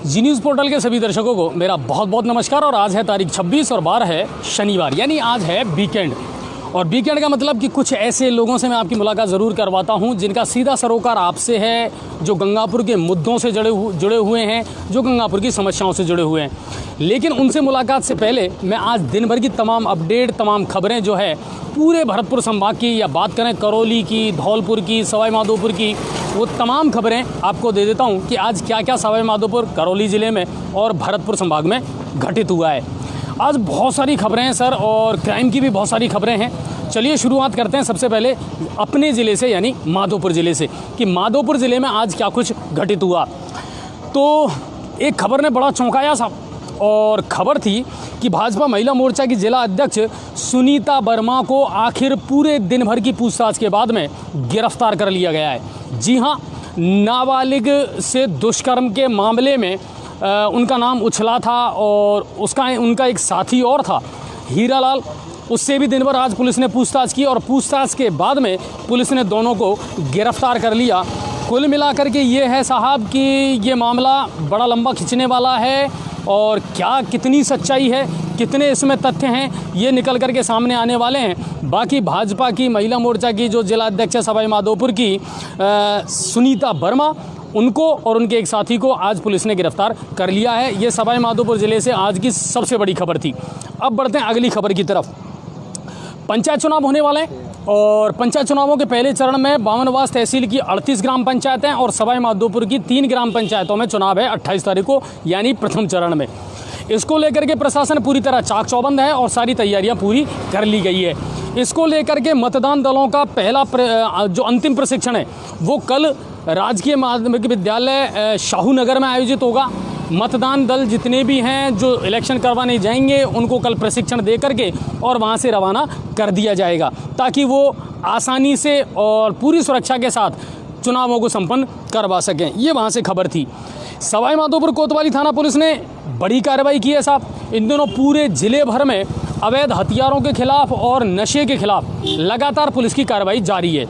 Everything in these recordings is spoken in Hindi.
जी न्यूज़ पोर्टल के सभी दर्शकों को मेरा बहुत बहुत नमस्कार। और आज है तारीख 26 और बार है शनिवार, यानी आज है वीकेंड। और वीकेंड का मतलब कि कुछ ऐसे लोगों से मैं आपकी मुलाकात ज़रूर करवाता हूं जिनका सीधा सरोकार आपसे है, जो गंगापुर के मुद्दों से जुड़े हुए हैं, जो गंगापुर की समस्याओं से जुड़े हुए हैं। लेकिन उनसे मुलाकात से पहले मैं आज दिन भर की तमाम अपडेट, तमाम खबरें जो है पूरे भरतपुर संभाग की, या बात करें करौली की, धौलपुर की, सवाई माधोपुर की, वो तमाम खबरें आपको दे देता हूं कि आज क्या क्या सवाई माधोपुर, करौली ज़िले में और भरतपुर संभाग में घटित हुआ है। आज बहुत सारी खबरें हैं सर, और क्राइम की भी बहुत सारी खबरें हैं। चलिए शुरुआत करते हैं सबसे पहले अपने ज़िले से, यानी माधोपुर ज़िले से, कि माधोपुर ज़िले में आज क्या कुछ घटित हुआ। तो एक खबर ने बड़ा चौंकाया साहब, और खबर थी कि भाजपा महिला मोर्चा की जिला अध्यक्ष सुनीता वर्मा को आखिर पूरे दिन भर की पूछताछ के बाद में गिरफ्तार कर लिया गया है। जी हाँ, नाबालिग से दुष्कर्म के मामले में उनका नाम उछला था, और उनका एक साथी और था हीरालाल, उससे भी दिन भर आज पुलिस ने पूछताछ की, और पूछताछ के बाद में पुलिस ने दोनों को गिरफ्तार कर लिया। कुल मिलाकर के ये है साहब कि ये मामला बड़ा लंबा खिंचने वाला है, और क्या कितनी सच्चाई है, कितने इसमें तथ्य हैं, ये निकल कर के सामने आने वाले हैं। बाकी भाजपा की महिला मोर्चा की जो जिला अध्यक्ष है सवाई माधोपुर की सुनीता वर्मा, उनको और उनके एक साथी को आज पुलिस ने गिरफ्तार कर लिया है। ये सवाई माधोपुर ज़िले से आज की सबसे बड़ी खबर थी। अब बढ़ते हैं अगली खबर की तरफ। पंचायत चुनाव होने वाले हैं, और पंचायत चुनावों के पहले चरण में बावनवास तहसील की 38 ग्राम पंचायतें और सवाई माधोपुर की 3 ग्राम पंचायतों में चुनाव है 28 तारीख को, यानी प्रथम चरण में। इसको लेकर के प्रशासन पूरी तरह चाक चौबंद है और सारी तैयारियां पूरी कर ली गई है। इसको लेकर के मतदान दलों का पहला जो अंतिम प्रशिक्षण है वो कल राजकीय माध्यमिक विद्यालय शाहूनगर में आयोजित होगा। मतदान दल जितने भी हैं जो इलेक्शन करवाने जाएंगे उनको कल प्रशिक्षण दे करके और वहां से रवाना कर दिया जाएगा, ताकि वो आसानी से और पूरी सुरक्षा के साथ चुनावों को संपन्न करवा सकें। ये वहां से खबर थी। सवाई माधोपुर कोतवाली थाना पुलिस ने बड़ी कार्रवाई की है साहब। इन दिनों पूरे जिले भर में अवैध हथियारों के खिलाफ और नशे के खिलाफ लगातार पुलिस की कार्रवाई जारी है।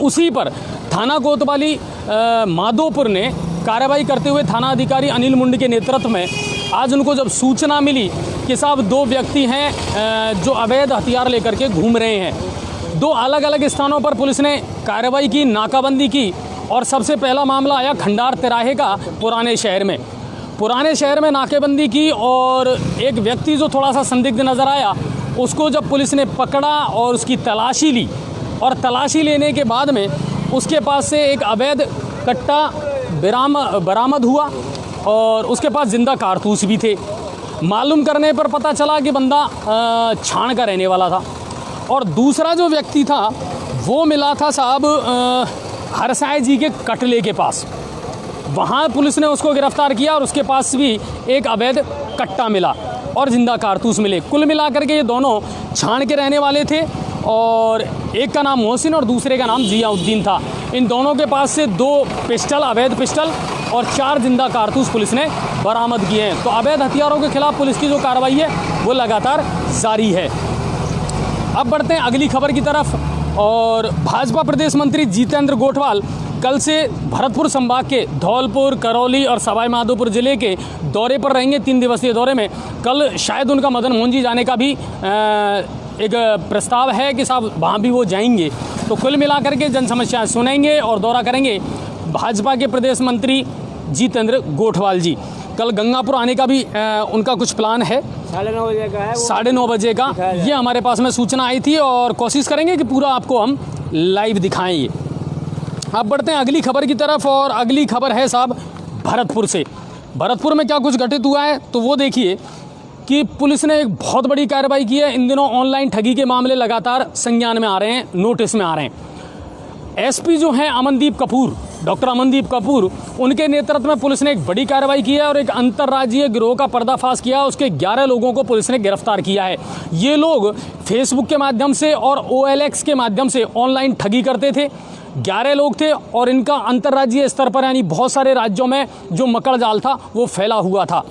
उसी पर थाना कोतवाली माधोपुर ने कार्रवाई करते हुए थाना अधिकारी अनिल मुंड के नेतृत्व में आज उनको जब सूचना मिली कि साहब 2 व्यक्ति हैं जो अवैध हथियार लेकर के घूम रहे हैं, 2 अलग अलग स्थानों पर पुलिस ने कार्रवाई की, नाकाबंदी की। और सबसे पहला मामला आया खंडार तिराहे का पुराने शहर में। पुराने शहर में नाकेबंदी की, और एक व्यक्ति जो थोड़ा सा संदिग्ध नज़र आया उसको जब पुलिस ने पकड़ा और उसकी तलाशी ली, और तलाशी लेने के बाद में उसके पास से एक अवैध कट्टा बरामद हुआ, और उसके पास जिंदा कारतूस भी थे। मालूम करने पर पता चला कि बंदा छाण का रहने वाला था। और दूसरा जो व्यक्ति था वो मिला था साहब हरसाई जी के कटले के पास। वहाँ पुलिस ने उसको गिरफ्तार किया, और उसके पास भी एक अवैध कट्टा मिला और जिंदा कारतूस मिले। कुल मिलाकर के ये दोनों छाण के रहने वाले थे, और एक का नाम मोहसिन और दूसरे का नाम जियाउद्दीन था। इन दोनों के पास से 2 पिस्टल, अवैध पिस्टल और 4 जिंदा कारतूस पुलिस ने बरामद किए हैं। तो अवैध हथियारों के खिलाफ पुलिस की जो कार्रवाई है वो लगातार जारी है। अब बढ़ते हैं अगली खबर की तरफ। और भाजपा प्रदेश मंत्री जितेंद्र गोठवाल कल से भरतपुर संभाग के धौलपुर, करौली और सवाई माधोपुर जिले के दौरे पर रहेंगे। 3 दिवसीय दौरे में कल शायद उनका मदन मोहन जी जाने का भी एक प्रस्ताव है कि साहब वहाँ भी वो जाएंगे। तो कुल मिलाकर के जन समस्याएं सुनेंगे और दौरा करेंगे भाजपा के प्रदेश मंत्री जितेंद्र गोठवाल जी। कल गंगापुर आने का भी उनका कुछ प्लान है। 9:30 बजे का है, 9:30 बजे का ये हमारे पास में सूचना आई थी, और कोशिश करेंगे कि पूरा आपको हम लाइव दिखाएं ये। अब बढ़ते हैं अगली खबर की तरफ, और अगली खबर है साहब भरतपुर से। भरतपुर में क्या कुछ घटित हुआ है तो वो देखिए कि पुलिस ने एक बहुत बड़ी कार्रवाई की है। इन दिनों ऑनलाइन ठगी के मामले लगातार संज्ञान में आ रहे हैं, नोटिस में आ रहे हैं। एसपी जो हैं अमनदीप कपूर, डॉक्टर अमनदीप कपूर, उनके नेतृत्व में पुलिस ने एक बड़ी कार्रवाई की है और एक अंतर्राज्यीय गिरोह का पर्दाफाश किया। उसके 11 लोगों को पुलिस ने गिरफ्तार किया है। ये लोग फेसबुक के माध्यम से और OLX के माध्यम से ऑनलाइन ठगी करते थे। 11 लोग थे, और इनका अंतर्राज्यीय स्तर पर यानी बहुत सारे राज्यों में जो मकड़ जाल था वो फैला हुआ था।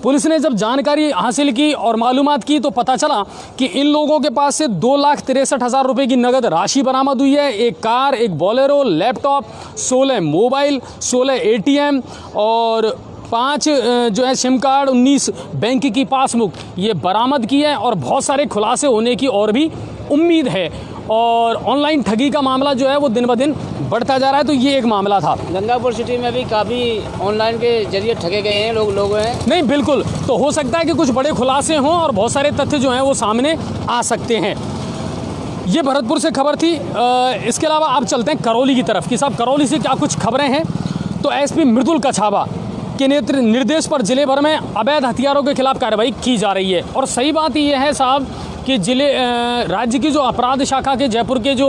पुलिस ने जब जानकारी हासिल की और मालूमात की तो पता चला कि इन लोगों के पास से 2,63,000 रुपये की नगद राशि बरामद हुई है। एक कार, एक बोलेरो, लैपटॉप, 16 मोबाइल, 16 ATM और 5 जो है सिम कार्ड, 19 बैंक की पासबुक ये बरामद की है और बहुत सारे खुलासे होने की और भी उम्मीद है। और ऑनलाइन ठगी का मामला जो है वो दिन ब दिन बढ़ता जा रहा है। तो ये एक मामला था। गंगापुर सिटी में भी काफ़ी ऑनलाइन के जरिए ठगे गए हैं लोग हैं। नहीं, बिल्कुल, तो हो सकता है कि कुछ बड़े खुलासे हों और बहुत सारे तथ्य जो हैं वो सामने आ सकते हैं। ये भरतपुर से खबर थी। इसके अलावा आप चलते हैं करौली की तरफ कि साहब करौली से क्या कुछ खबरें हैं। तो एसपी मृदुल कछावा के निर्देश पर जिले भर में अवैध हथियारों के खिलाफ कार्रवाई की जा रही है। और सही बात यह है साहब कि राज्य की जो अपराध शाखा के जयपुर के जो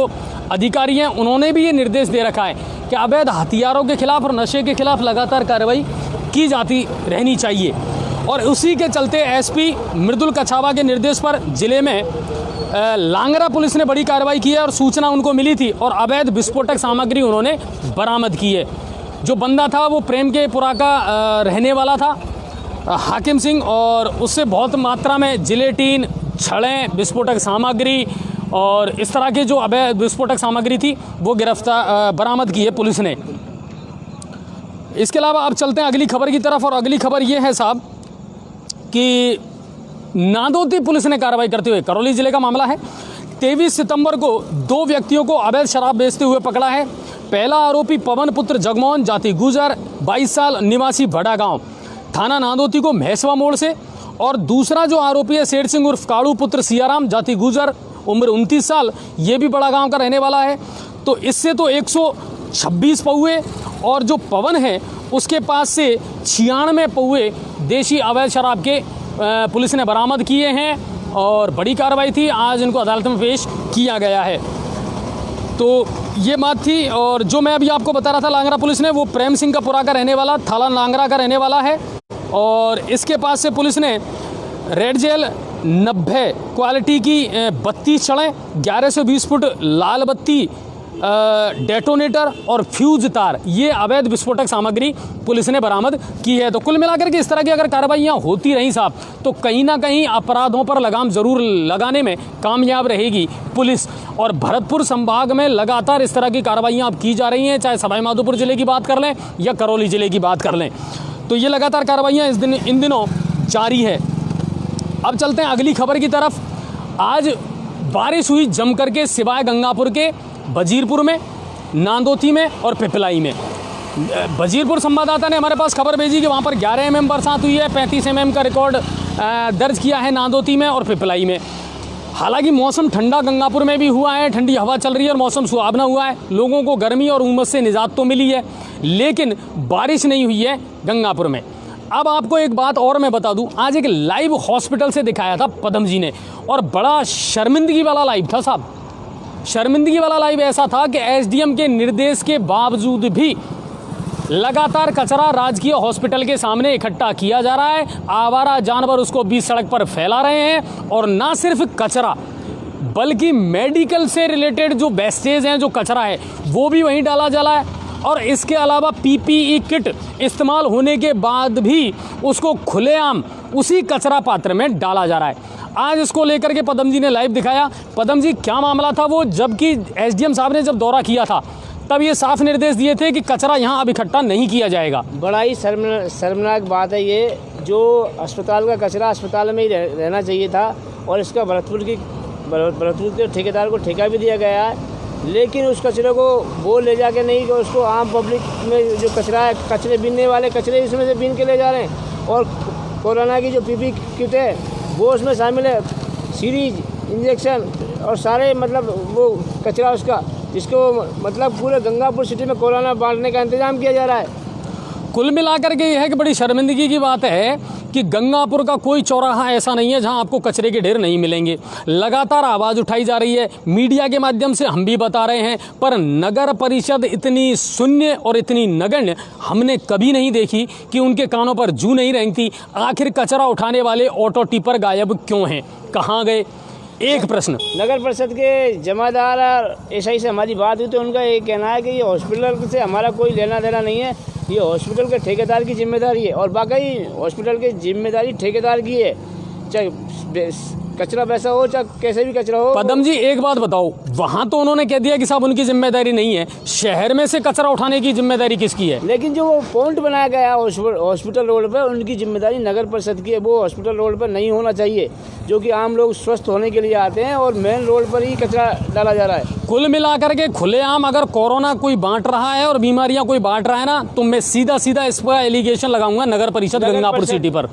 अधिकारी हैं उन्होंने भी ये निर्देश दे रखा है कि अवैध हथियारों के खिलाफ और नशे के खिलाफ लगातार कार्रवाई की जाती रहनी चाहिए। और उसी के चलते एसपी मृदुल कछावा के निर्देश पर जिले में लांगरा पुलिस ने बड़ी कार्रवाई की है और सूचना उनको मिली थी और अवैध विस्फोटक सामग्री उन्होंने बरामद की है। जो बंदा था वो प्रेम के पुरा का रहने वाला था, हाकिम सिंह, और उससे बहुत मात्रा में जिलेटिन, छड़ें, विस्फोटक सामग्री और इस तरह के जो अवैध विस्फोटक सामग्री थी वो बरामद की है पुलिस ने। इसके अलावा आप चलते हैं अगली खबर की तरफ। और अगली खबर ये है साहब कि नादौती पुलिस ने कार्रवाई करते हुए, करौली जिले का मामला है, 23 सितंबर को 2 व्यक्तियों को अवैध शराब बेचते हुए पकड़ा है। पहला आरोपी पवन पुत्र जगमोहन, जाति गुजर, 22 साल, निवासी बड़ा गांव, थाना नादौती को महेशवा मोड़ से। और दूसरा जो आरोपी है शेर सिंह उर्फ काड़ू पुत्र सियाराम, जाति गुजर, उम्र 29 साल, ये भी बड़ा गांव का रहने वाला है। तो इससे तो 126 पौए और जो पवन है उसके पास से 96 पौए देशी अवैध शराब के पुलिस ने बरामद किए हैं और बड़ी कार्रवाई थी। आज इनको अदालत में पेश किया गया है। तो ये बात थी। और जो मैं अभी आपको बता रहा था लांगरा पुलिस ने, वो प्रेम सिंह का पुरा का रहने वाला, थाना लांगरा का रहने वाला है। और इसके पास से पुलिस ने रेड जेल 90 क्वालिटी की 32 छड़ें, 1120 फुट लाल बत्ती, डेटोनेटर और फ्यूज तार, ये अवैध विस्फोटक सामग्री पुलिस ने बरामद की है। तो कुल मिलाकर के इस तरह की अगर कार्रवाइयाँ होती रहीं साहब तो कहीं ना कहीं अपराधों पर लगाम जरूर लगाने में कामयाब रहेगी पुलिस। और भरतपुर संभाग में लगातार इस तरह की कार्रवाइयाँ अब की जा रही हैं, चाहे सवाईमाधोपुर जिले की बात कर लें या करौली जिले की बात कर लें। तो ये लगातार कार्रवाइयाँ इन दिनों जारी है। अब चलते हैं अगली खबर की तरफ। आज बारिश हुई जम करके सिवाय गंगापुर के बजीरपुर में, नांदौती में और पिपलाई में। बजीरपुर संवाददाता ने हमारे पास खबर भेजी कि वहाँ पर 11 mm बरसात हुई है, 35 mm का रिकॉर्ड दर्ज किया है नांदौती में और पिपलाई में। हालांकि मौसम ठंडा गंगापुर में भी हुआ है, ठंडी हवा चल रही है और मौसम सुहावना हुआ है, लोगों को गर्मी और उमस से निजात तो मिली है, लेकिन बारिश नहीं हुई है गंगापुर में। अब आपको एक बात और मैं बता दूं, आज एक लाइव हॉस्पिटल से दिखाया था पदम जी ने और बड़ा शर्मिंदगी वाला लाइव था साहब। शर्मिंदगी वाला लाइव ऐसा था कि एसडीएम के निर्देश के बावजूद भी लगातार कचरा राजकीय हॉस्पिटल के सामने इकट्ठा किया जा रहा है। आवारा जानवर उसको बीच सड़क पर फैला रहे हैं और ना सिर्फ कचरा बल्कि मेडिकल से रिलेटेड जो वेस्टेज हैं, जो कचरा है वो भी वहीं डाला जा रहा है। और इसके अलावा पीपीई किट इस्तेमाल होने के बाद भी उसको खुलेआम उसी कचरा पात्र में डाला जा रहा है। आज इसको लेकर के पदम जी ने लाइव दिखाया। पदम जी, क्या मामला था वो, जबकि एसडीएम साहब ने जब दौरा किया था तब ये साफ निर्देश दिए थे कि कचरा यहाँ अब इकट्ठा नहीं किया जाएगा। बड़ा ही शर्मनाक बात है ये, जो अस्पताल का कचरा अस्पताल में ही रहना चाहिए था और इसका भरतपुर के ठेकेदार को ठेका भी दिया गया है, लेकिन उस कचरे को वो ले जाके नहीं कि उसको आम पब्लिक में जो कचरा है, कचरे बीनने वाले कचरे इसमें से बीन के ले जा रहे हैं। और कोरोना की जो पीपी किट है वो उसमें शामिल है, सीरीज, इंजेक्शन और सारे मतलब वो कचरा उसका, जिसको मतलब पूरे गंगापुर सिटी में कोरोना बांटने का इंतजाम किया जा रहा है। कुल मिलाकर के यह है कि बड़ी शर्मिंदगी की बात है कि गंगापुर का कोई चौराहा ऐसा नहीं है जहां आपको कचरे के ढेर नहीं मिलेंगे। लगातार आवाज़ उठाई जा रही है, मीडिया के माध्यम से हम भी बता रहे हैं, पर नगर परिषद इतनी शून्य और इतनी नगण्य हमने कभी नहीं देखी कि उनके कानों पर जू नहीं रेंगती। आखिर कचरा उठाने वाले ऑटो टिपर गायब क्यों हैं, कहाँ गए? एक प्रश्न। नगर परिषद के जमादार और एसआई से हमारी बात हुई तो उनका ये कहना है कि ये हॉस्पिटल से हमारा कोई लेना देना नहीं है, ये हॉस्पिटल के ठेकेदार की जिम्मेदारी है। और वाकई हॉस्पिटल की जिम्मेदारी ठेकेदार की है, चाहे कचरा वैसा हो चाहे कैसे भी कचरा हो। पदम जी एक बात बताओ, वहां तो उन्होंने कह दिया कि साहब उनकी जिम्मेदारी नहीं है, शहर में से कचरा उठाने की जिम्मेदारी किसकी है? लेकिन जो वो पॉइंट बनाया गया हॉस्पिटल रोड पर, उनकी जिम्मेदारी नगर परिषद की है। वो हॉस्पिटल रोड पर नहीं होना चाहिए, जो कि आम लोग स्वस्थ होने के लिए आते हैं, और मेन रोड पर ही कचरा डाला जा रहा है। कुल मिलाकर के खुलेआम अगर कोरोना कोई बांट रहा है और बीमारियां कोई बांट रहा है ना, तो मैं सीधा सीधा इस पर एलिगेशन लगाऊंगा नगर परिषद गंगापुर सिटी पर,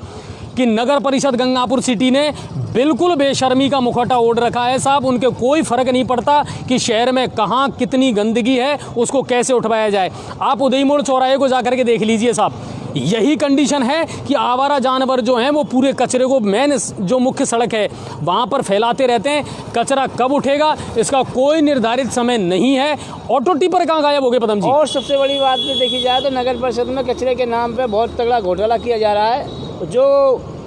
कि नगर परिषद गंगापुर सिटी ने बिल्कुल बेशर्मी का मुखौटा ओढ़ रखा है साहब। उनके कोई फर्क नहीं पड़ता कि शहर में कहाँ कितनी गंदगी है, उसको कैसे उठवाया जाए। आप उदय मोड़ चौराहे को जाकर के देख लीजिए साहब, यही कंडीशन है कि आवारा जानवर जो हैं वो पूरे कचरे को मेन जो मुख्य सड़क है वहाँ पर फैलाते रहते हैं। कचरा कब उठेगा इसका कोई निर्धारित समय नहीं है। ऑटो टिपर कहाँ गायब हो गए पदम जी? और सबसे बड़ी बात में देखी जाए तो नगर परिषद में कचरे के नाम पे बहुत तगड़ा घोटाला किया जा रहा है। जो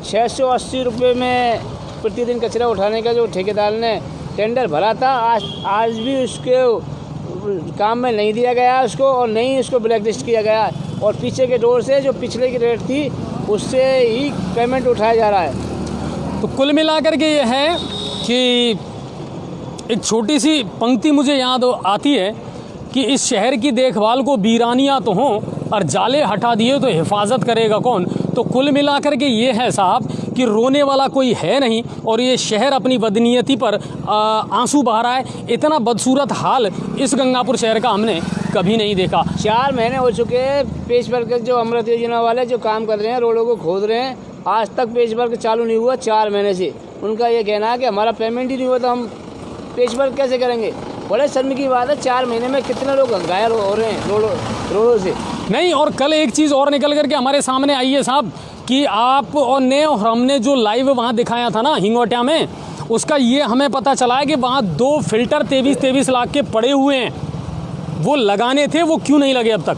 680 रुपये में प्रतिदिन कचरा उठाने का जो ठेकेदार ने टेंडर भरा था, आज भी उसके काम में नहीं दिया गया उसको, और नहीं उसको ब्लैक लिस्ट किया गया, और पीछे के डोर से जो पिछले की रेट थी उससे ही पेमेंट उठाया जा रहा है। तो कुल मिलाकर के ये है कि एक छोटी सी पंक्ति मुझे याद आती है कि इस शहर की देखभाल को वीरानियाँ तो हों और जाले हटा दिए तो हिफाजत करेगा कौन। तो कुल मिलाकर के ये है साहब कि रोने वाला कोई है नहीं, और ये शहर अपनी बदनीयती पर आंसू बहा रहा है। इतना बदसूरत हाल इस गंगापुर शहर का हमने कभी नहीं देखा। 4 महीने हो चुके हैं पेच वर्क जो अमृत योजना वाले जो काम कर रहे हैं, रोडों को खोद रहे हैं, आज तक पेच वर्क चालू नहीं हुआ 4 महीने से। उनका ये कहना है कि हमारा पेमेंट ही नहीं हुआ तो हम पेच वर्क कैसे करेंगे। बड़े शर्म की बात है, 4 महीने में कितने लोग घायल हो रहे हैं रोडों से। नहीं, और कल एक चीज़ और निकल करके हमारे सामने आई है साहब कि आप और हमने जो लाइव वहाँ दिखाया था ना हिंगोटिया में, उसका ये हमें पता चला है कि वहाँ 2 फिल्टर 23 लाख के पड़े हुए हैं, वो लगाने थे, वो क्यों नहीं लगे अब तक?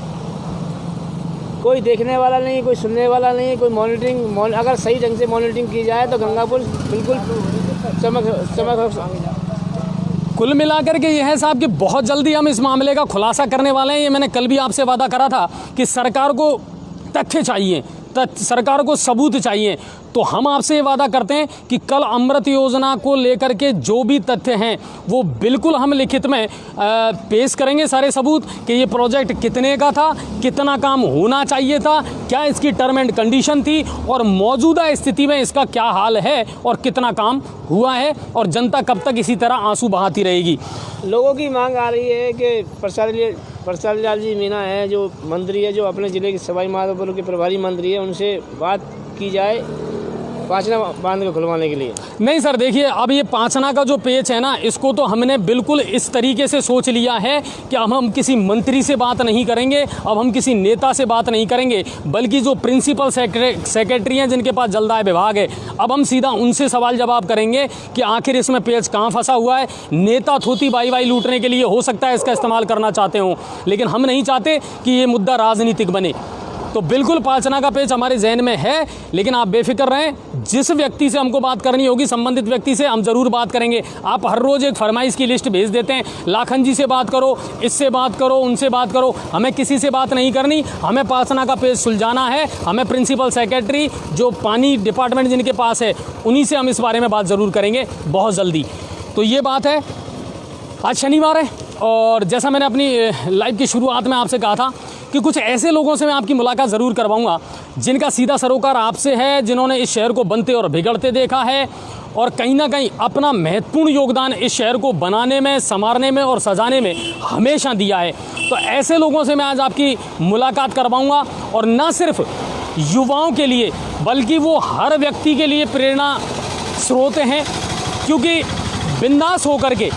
कोई देखने वाला नहीं, कोई सुनने वाला नहीं, कोई मॉनिटरिंग अगर सही ढंग से मॉनिटरिंग की जाए तो गंगापुर बिल्कुल चमक। कुल मिलाकर के ये है साहब कि बहुत जल्दी हम इस मामले का खुलासा करने वाले हैं। ये मैंने कल भी आपसे वादा करा था कि सरकार को तथ्य चाहिए, सरकार को सबूत चाहिए। तो हम आपसे ये वादा करते हैं कि कल अमृत योजना को लेकर के जो भी तथ्य हैं वो बिल्कुल हम लिखित में पेश करेंगे, सारे सबूत कि ये प्रोजेक्ट कितने का था, कितना काम होना चाहिए था, क्या इसकी टर्म एंड कंडीशन थी, और मौजूदा स्थिति में इसका क्या हाल है और कितना काम हुआ है, और जनता कब तक इसी तरह आंसू बहाती रहेगी। लोगों की मांग आ रही है कि प्रसाद लाल जी मीणा है जो मंत्री है, जो अपने ज़िले के सवाई माधोपुर के प्रभारी मंत्री है, उनसे बात की जाए पांचना बांध को खुलवाने के लिए। नहीं सर, देखिए अब ये पांचना का जो पेच है ना, इसको तो हमने बिल्कुल इस तरीके से सोच लिया है कि अब हम किसी मंत्री से बात नहीं करेंगे, अब हम किसी नेता से बात नहीं करेंगे, बल्कि जो प्रिंसिपल सेक्रेटरी हैं जिनके पास जलदाय विभाग है, अब हम सीधा उनसे सवाल जवाब करेंगे कि आखिर इसमें पेच कहाँ फंसा हुआ है। नेता थोती बाई लूटने के लिए हो सकता है इसका इस्तेमाल करना चाहते हों, लेकिन हम नहीं चाहते कि ये मुद्दा राजनीतिक बने। तो बिल्कुल पांचना का पेच हमारे जहन में है, लेकिन आप बेफिक्र रहें, जिस व्यक्ति से हमको बात करनी होगी, संबंधित व्यक्ति से हम ज़रूर बात करेंगे। आप हर रोज़ एक फरमाइश की लिस्ट भेज देते हैं, लाखन जी से बात करो, इससे बात करो, उनसे बात करो। हमें किसी से बात नहीं करनी, हमें पांचना का पेच सुलझाना है। हमें प्रिंसिपल सेक्रेटरी जो पानी डिपार्टमेंट जिनके पास है, उन्हीं से हम इस बारे में बात ज़रूर करेंगे बहुत जल्दी। तो ये बात है। आज शनिवार है, और जैसा मैंने अपनी लाइव की शुरुआत में आपसे कहा था कि कुछ ऐसे लोगों से मैं आपकी मुलाकात ज़रूर करवाऊंगा जिनका सीधा सरोकार आपसे है, जिन्होंने इस शहर को बनते और बिगड़ते देखा है, और कहीं ना कहीं अपना महत्वपूर्ण योगदान इस शहर को बनाने में, संवारने में और सजाने में हमेशा दिया है। तो ऐसे लोगों से मैं आज आपकी मुलाकात करवाऊँगा, और न सिर्फ युवाओं के लिए बल्कि वो हर व्यक्ति के लिए प्रेरणा स्रोत हैं, क्योंकि बिंदास होकर के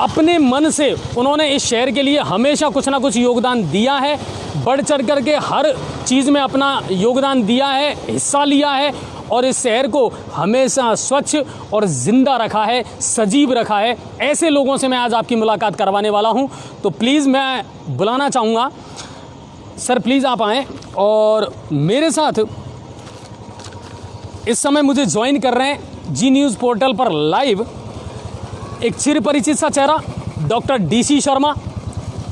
अपने मन से उन्होंने इस शहर के लिए हमेशा कुछ ना कुछ योगदान दिया है, बढ़ चढ़ कर के हर चीज़ में अपना योगदान दिया है, हिस्सा लिया है, और इस शहर को हमेशा स्वच्छ और ज़िंदा रखा है, सजीव रखा है। ऐसे लोगों से मैं आज आपकी मुलाकात करवाने वाला हूं। तो प्लीज़ मैं बुलाना चाहूँगा, सर प्लीज़ आप आएँ, और मेरे साथ इस समय मुझे ज्वाइन कर रहे हैं जी न्यूज़ पोर्टल पर लाइव एक चिर परिचित सा चेहरा, डॉक्टर DC शर्मा,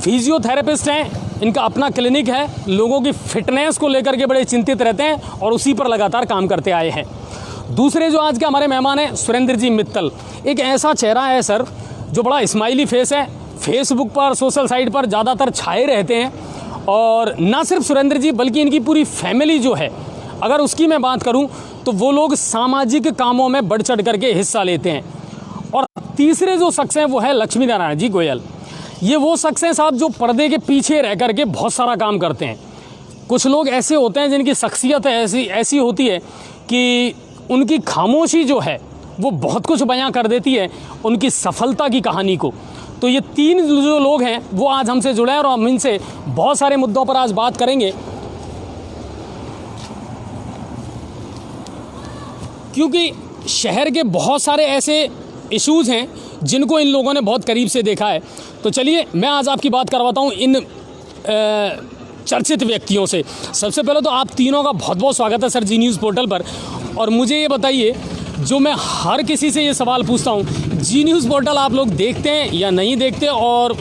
फिजियोथेरेपिस्ट हैं। इनका अपना क्लिनिक है, लोगों की फिटनेस को लेकर के बड़े चिंतित रहते हैं और उसी पर लगातार काम करते आए हैं। दूसरे जो आज के हमारे मेहमान हैं सुरेंद्र जी मित्तल, एक ऐसा चेहरा है सर जो बड़ा स्माइली फेस है, फेसबुक पर सोशल साइट पर ज़्यादातर छाए रहते हैं। और ना सिर्फ सुरेंद्र जी बल्कि इनकी पूरी फैमिली जो है, अगर उसकी मैं बात करूं तो वो लोग सामाजिक कामों में बढ़ चढ़ करके हिस्सा लेते हैं। और तीसरे जो शख्स हैं वो है लक्ष्मी नारायण जी गोयल। ये वो शख्स हैं साहब जो पर्दे के पीछे रह करके बहुत सारा काम करते हैं। कुछ लोग ऐसे होते हैं जिनकी शख्सियत ऐसी होती है कि उनकी खामोशी जो है वो बहुत कुछ बयां कर देती है उनकी सफलता की कहानी को। तो ये तीन जो लोग हैं वो आज हमसे जुड़े हैं और हम इनसे बहुत सारे मुद्दों पर आज बात करेंगे, क्योंकि शहर के बहुत सारे ऐसे इश्यूज़ हैं जिनको इन लोगों ने बहुत करीब से देखा है। तो चलिए मैं आज आपकी बात करवाता हूँ इन चर्चित व्यक्तियों से। सबसे पहले तो आप तीनों का बहुत बहुत स्वागत है सर जी न्यूज़ पोर्टल पर। और मुझे ये बताइए, जो मैं हर किसी से ये सवाल पूछता हूँ, जी न्यूज़ पोर्टल आप लोग देखते हैं या नहीं देखते, और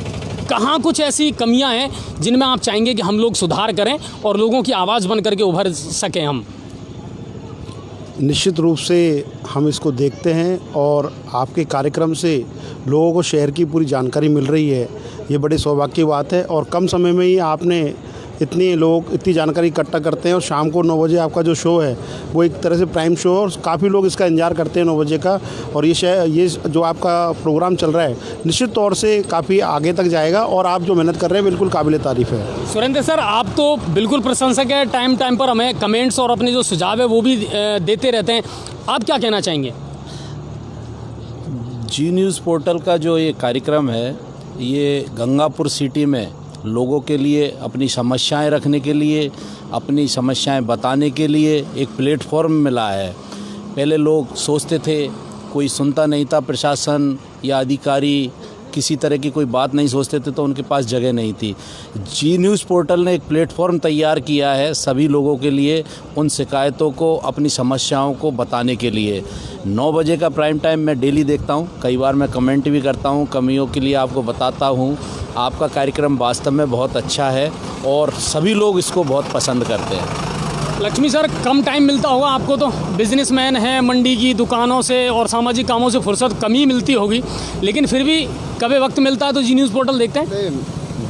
कहाँ कुछ ऐसी कमियाँ हैं जिनमें आप चाहेंगे कि हम लोग सुधार करें और लोगों की आवाज़ बन करके उभर सकें हम? निश्चित रूप से हम इसको देखते हैं और आपके कार्यक्रम से लोगों को शहर की पूरी जानकारी मिल रही है। ये बड़े सौभाग्य की बात है और कम समय में ही आपने इतनी जानकारी इकट्ठा करते हैं। और शाम को 9 बजे आपका जो शो है वो एक तरह से प्राइम शो है और काफ़ी लोग इसका इंतजार करते हैं 9 बजे का। और ये जो आपका प्रोग्राम चल रहा है निश्चित तौर से काफ़ी आगे तक जाएगा और आप जो मेहनत कर रहे हैं बिल्कुल काबिल तारीफ़ है। सुरेंद्र सर, आप तो बिल्कुल प्रशंसक है, टाइम टाइम पर हमें कमेंट्स और अपने जो सुझाव है वो भी देते रहते हैं। आप क्या कहना चाहेंगे? जी न्यूज़ पोर्टल का जो ये कार्यक्रम है, ये गंगापुर सिटी में लोगों के लिए अपनी समस्याएं रखने के लिए, अपनी समस्याएं बताने के लिए एक प्लेटफॉर्म मिला है। पहले लोग सोचते थे, कोई सुनता नहीं था, प्रशासन या अधिकारी किसी तरह की कोई बात नहीं सोचते थे तो उनके पास जगह नहीं थी। जी न्यूज़ पोर्टल ने एक प्लेटफॉर्म तैयार किया है सभी लोगों के लिए, उन शिकायतों को, अपनी समस्याओं को बताने के लिए। 9 बजे का प्राइम टाइम मैं डेली देखता हूं, कई बार मैं कमेंट भी करता हूं, कमियों के लिए आपको बताता हूं। आपका कार्यक्रम वास्तव में बहुत अच्छा है और सभी लोग इसको बहुत पसंद करते हैं। लक्ष्मी सर, कम टाइम मिलता होगा आपको, तो बिजनेसमैन हैं, मंडी की दुकानों से और सामाजिक कामों से फुर्सत कम ही मिलती होगी, लेकिन फिर भी कभी वक्त मिलता है तो जी न्यूज़ पोर्टल देखते हैं?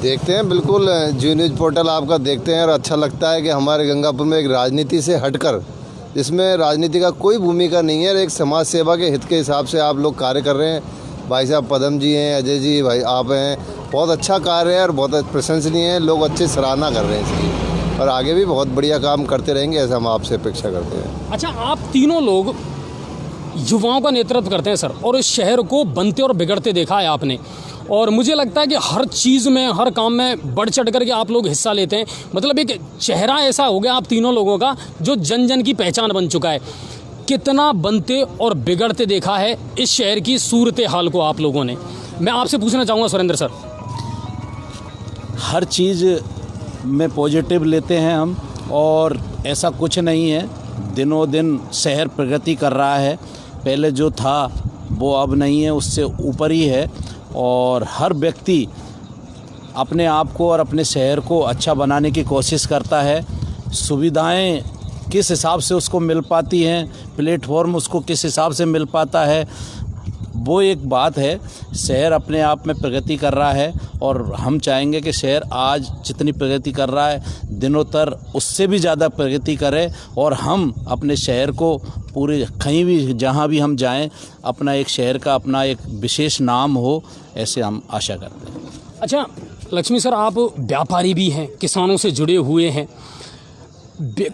देखते हैं, बिल्कुल जी न्यूज़ पोर्टल आपका देखते हैं और अच्छा लगता है कि हमारे गंगापुर में एक राजनीति से हटकर, जिसमें राजनीति का कोई भूमिका नहीं है, एक समाज सेवा के हित के हिसाब से आप लोग कार्य कर रहे हैं। भाई साहब पदम जी हैं, अजय जी भाई आप हैं, बहुत अच्छा कार्य है और बहुत प्रशंसनीय है। लोग अच्छी सराहना कर रहे हैं इसकी और आगे भी बहुत बढ़िया काम करते रहेंगे, ऐसा हम आपसे अपेक्षा करते हैं। अच्छा, आप तीनों लोग युवाओं का नेतृत्व करते हैं सर, और इस शहर को बनते और बिगड़ते देखा है आपने, और मुझे लगता है कि हर चीज़ में, हर काम में बढ़ चढ़ करके आप लोग हिस्सा लेते हैं। मतलब एक चेहरा ऐसा हो गया आप तीनों लोगों का जो जन जन की पहचान बन चुका है। कितना बनते और बिगड़ते देखा है इस शहर की सूरत हाल को आप लोगों ने। मैं आपसे पूछना चाहूँगा सुरेंद्र सर। हर चीज़ में पॉजिटिव लेते हैं हम, और ऐसा कुछ नहीं है, दिनों दिन शहर प्रगति कर रहा है। पहले जो था वो अब नहीं है, उससे ऊपर ही है। और हर व्यक्ति अपने आप को और अपने शहर को अच्छा बनाने की कोशिश करता है। सुविधाएं किस हिसाब से उसको मिल पाती हैं, प्लेटफॉर्म उसको किस हिसाब से मिल पाता है, वो एक बात है। शहर अपने आप में प्रगति कर रहा है और हम चाहेंगे कि शहर आज जितनी प्रगति कर रहा है दिनोतर उससे भी ज़्यादा प्रगति करे, और हम अपने शहर को पूरे कहीं भी जहाँ भी हम जाएं अपना एक शहर का अपना एक विशेष नाम हो, ऐसे हम आशा करते हैं। अच्छा लक्ष्मी सर, आप व्यापारी भी हैं, किसानों से जुड़े हुए हैं।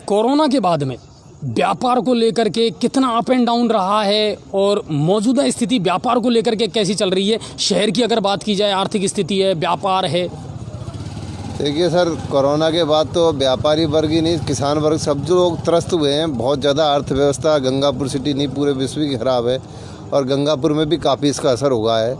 कोरोना के बाद में व्यापार को लेकर के कितना अप एंड डाउन रहा है, और मौजूदा स्थिति व्यापार को लेकर के कैसी चल रही है? शहर की अगर बात की जाए, आर्थिक स्थिति है, व्यापार है। देखिए सर, कोरोना के बाद तो व्यापारी वर्ग ही नहीं, किसान वर्ग सब जो लोग त्रस्त हुए हैं। बहुत ज़्यादा अर्थव्यवस्था गंगापुर सिटी नहीं पूरे विश्व की खराब है, और गंगापुर में भी काफ़ी इसका असर हुआ है।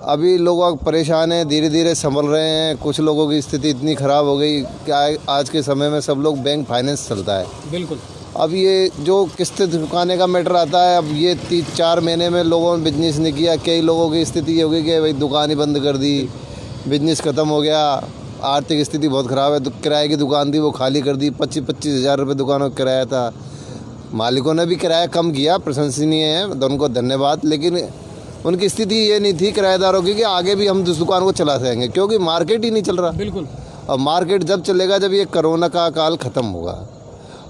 अभी लोग परेशान हैं, धीरे धीरे संभल रहे हैं। कुछ लोगों की स्थिति इतनी ख़राब हो गई कि आज के समय में सब लोग बैंक फाइनेंस चलता है। बिल्कुल। अब ये जो किस्त चुकाने का मैटर आता है, अब ये 3-4 महीने में लोगों ने बिजनेस नहीं किया। कई लोगों की स्थिति ये हो गई कि भाई दुकान ही बंद कर दी, बिजनेस ख़त्म हो गया, आर्थिक स्थिति बहुत ख़राब है। तो किराए की दुकान थी वो खाली कर दी, 25-25 हज़ार रुपये दुकानों का किराया था। मालिकों ने भी किराया कम किया, प्रशंसनीय है, तो उनको धन्यवाद। लेकिन उनकी स्थिति ये नहीं थी किराएदारों की कि आगे भी हम इस दुकान को चला सकेंगे, क्योंकि मार्केट ही नहीं चल रहा। बिल्कुल। और मार्केट जब चलेगा जब ये कोरोना का काल ख़त्म होगा।